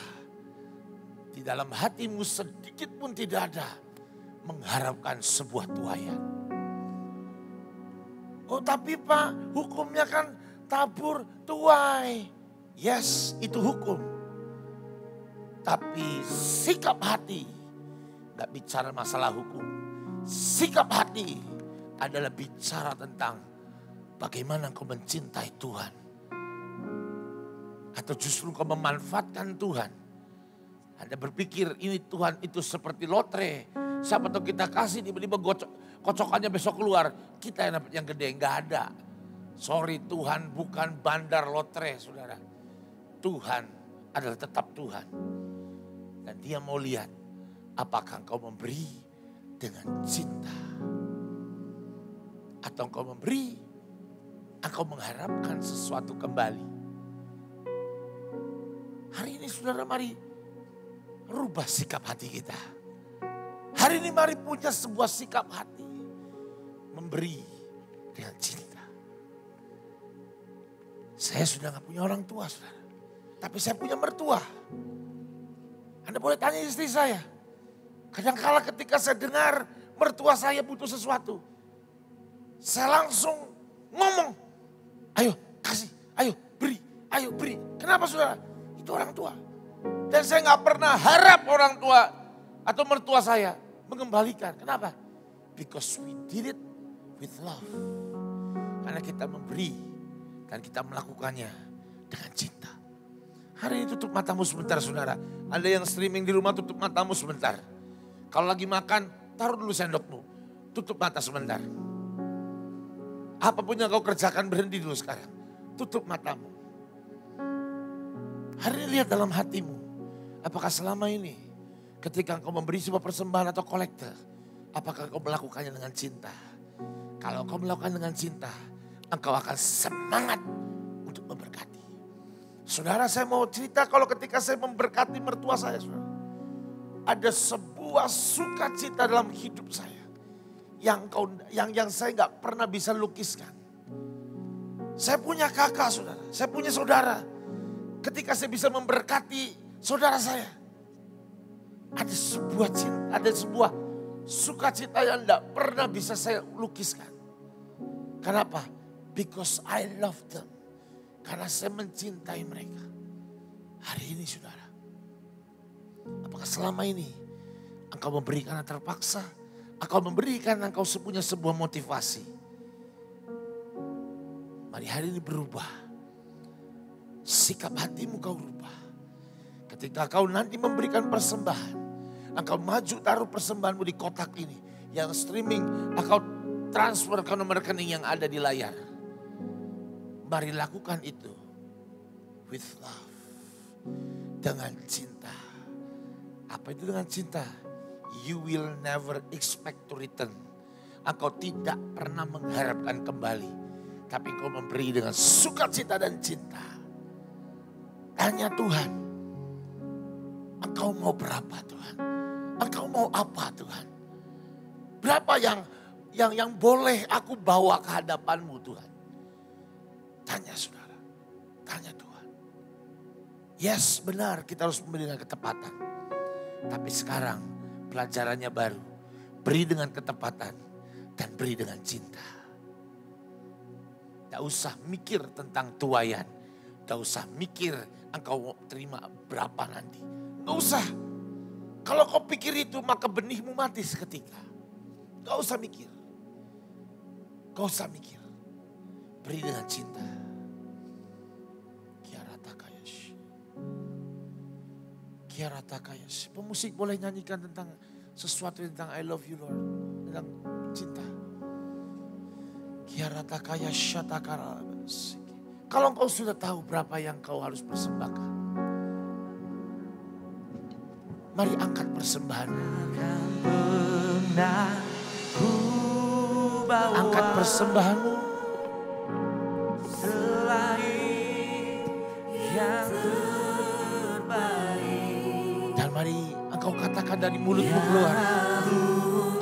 di dalam hatimu sedikit pun tidak ada mengharapkan sebuah tuaian. Oh tapi Pak, hukumnya kan tabur tuai. Yes, itu hukum. Tapi sikap hati, gak bicara masalah hukum. Sikap hati adalah bicara tentang bagaimana kau mencintai Tuhan. Atau justru kau memanfaatkan Tuhan. Anda berpikir ini Tuhan itu seperti lotre. Siapa tahu kita kasih tiba-tiba kocokannya besok keluar. Kita yang dapat yang gede, enggak ada. Sorry, Tuhan bukan bandar lotre saudara. Tuhan adalah tetap Tuhan. Dan dia mau lihat apakah engkau memberi dengan cinta. Atau engkau memberi, engkau mengharapkan sesuatu kembali. Hari ini saudara mari rubah sikap hati kita. Hari ini mari punya sebuah sikap hati. Memberi dengan cinta. Saya sudah gak punya orang tua saudara. Tapi saya punya mertua. Anda boleh tanya istri saya. Kadang-kala ketika saya dengar mertua saya butuh sesuatu. Saya langsung ngomong. Ayo kasih, ayo beri, ayo beri. Kenapa saudara? Itu orang tua. Dan saya gak pernah harap orang tua atau mertua saya mengembalikan. Kenapa? Because we did it with love. Karena kita memberi dan kita melakukannya dengan cinta. Hari ini tutup matamu sebentar saudara. Anda yang streaming di rumah tutup matamu sebentar. Kalau lagi makan taruh dulu sendokmu. Tutup mata sebentar. Apapun yang kau kerjakan berhenti dulu sekarang. Tutup matamu. Hari ini lihat dalam hatimu. Apakah selama ini ketika engkau memberi sebuah persembahan atau kolektor. Apakah engkau melakukannya dengan cinta? Kalau engkau melakukan dengan cinta. Engkau akan semangat untuk memberkati. Saudara saya mau cerita kalau ketika saya memberkati mertua saya. Saudara, ada sebuah sukacita dalam hidup saya. Yang saya gak pernah bisa lukiskan. Saya punya kakak saudara. Saya punya saudara. Ketika saya bisa memberkati saudara saya. Ada sebuah cinta, ada sebuah sukacita yang tidak pernah bisa saya lukiskan. Kenapa? Because I love them. Karena saya mencintai mereka. Hari ini saudara. Apakah selama ini engkau memberi karena terpaksa? Engkau memberi karena engkau punya sebuah motivasi. Mari hari ini berubah. Sikap hatimu kau rubah. Ketika kau nanti memberikan persembahan. Engkau maju taruh persembahanmu di kotak ini. Yang streaming engkau transfer ke nomor rekening yang ada di layar. Mari lakukan itu. With love. Dengan cinta. Apa itu dengan cinta? You will never expect to return engkau tidak pernah mengharapkan kembali. Tapi engkau memberi dengan sukacita dan cinta. Tanya Tuhan, engkau mau berapa Tuhan? Engkau mau apa Tuhan? Berapa yang boleh aku bawa ke hadapanmu Tuhan? Tanya saudara, tanya Tuhan. Yes, benar kita harus memberi dengan ketepatan. Tapi sekarang pelajarannya baru. Beri dengan ketepatan dan beri dengan cinta. Tidak usah mikir tentang tuaian. Tidak usah mikir engkau terima berapa nanti. Tidak usah. Kalau kau pikir itu maka benihmu mati seketika. Tidak usah mikir. Tidak usah mikir. Beri dengan cinta. Kiara Takayashi. Pemusik boleh nyanyikan tentang sesuatu tentang I love you Lord. Tentang cinta. Kiara Takayashi Takarashi. Kalau engkau sudah tahu berapa yang kau harus persembahkan. Mari angkat persembahan. Angkat persembahanmu. Dan mari engkau katakan dari mulutmu keluar.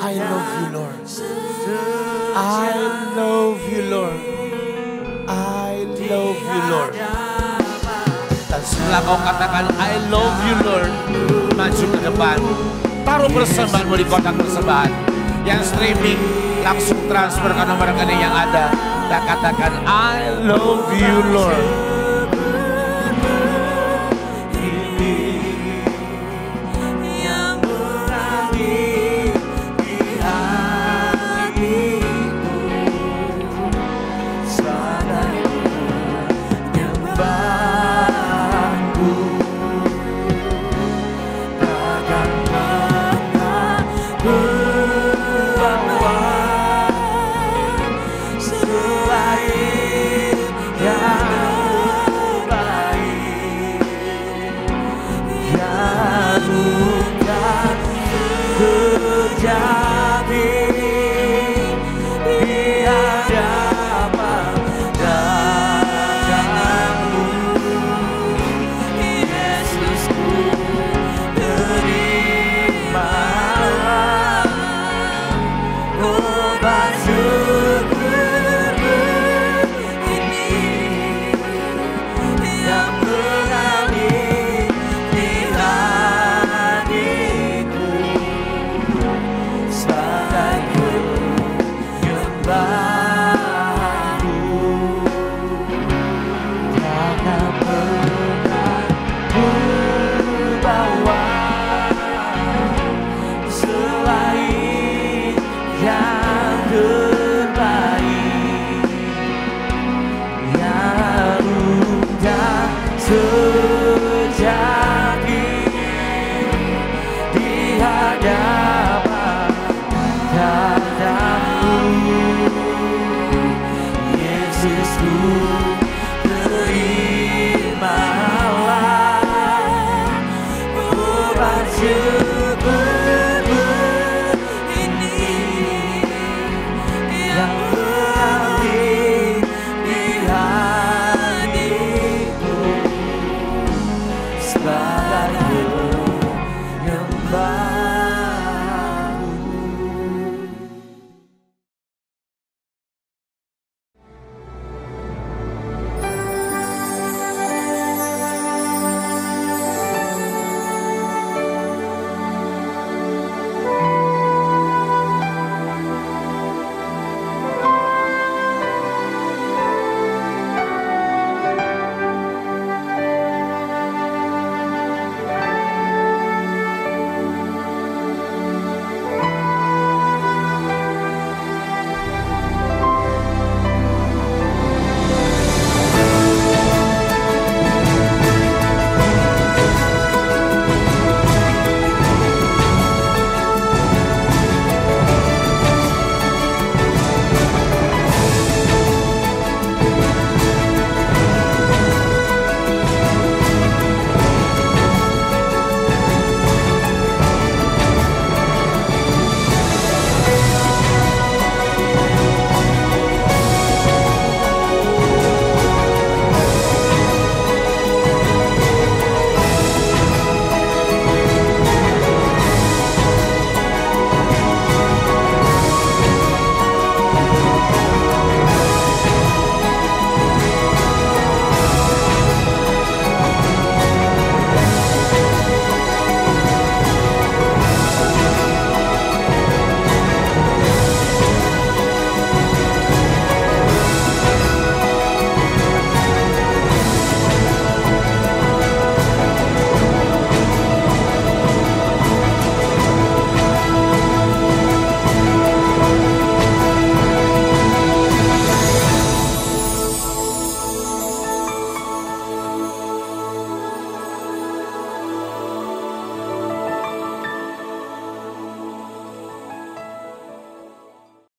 I love you Lord. I love you Lord. I love you Lord. Dan setelah kau katakan I love you Lord, maju ke depan. Taruh persembahanmu di kotak persembahan. Yang streaming langsung transfer ke nomor rekening yang ada. Dan katakan I love you Lord.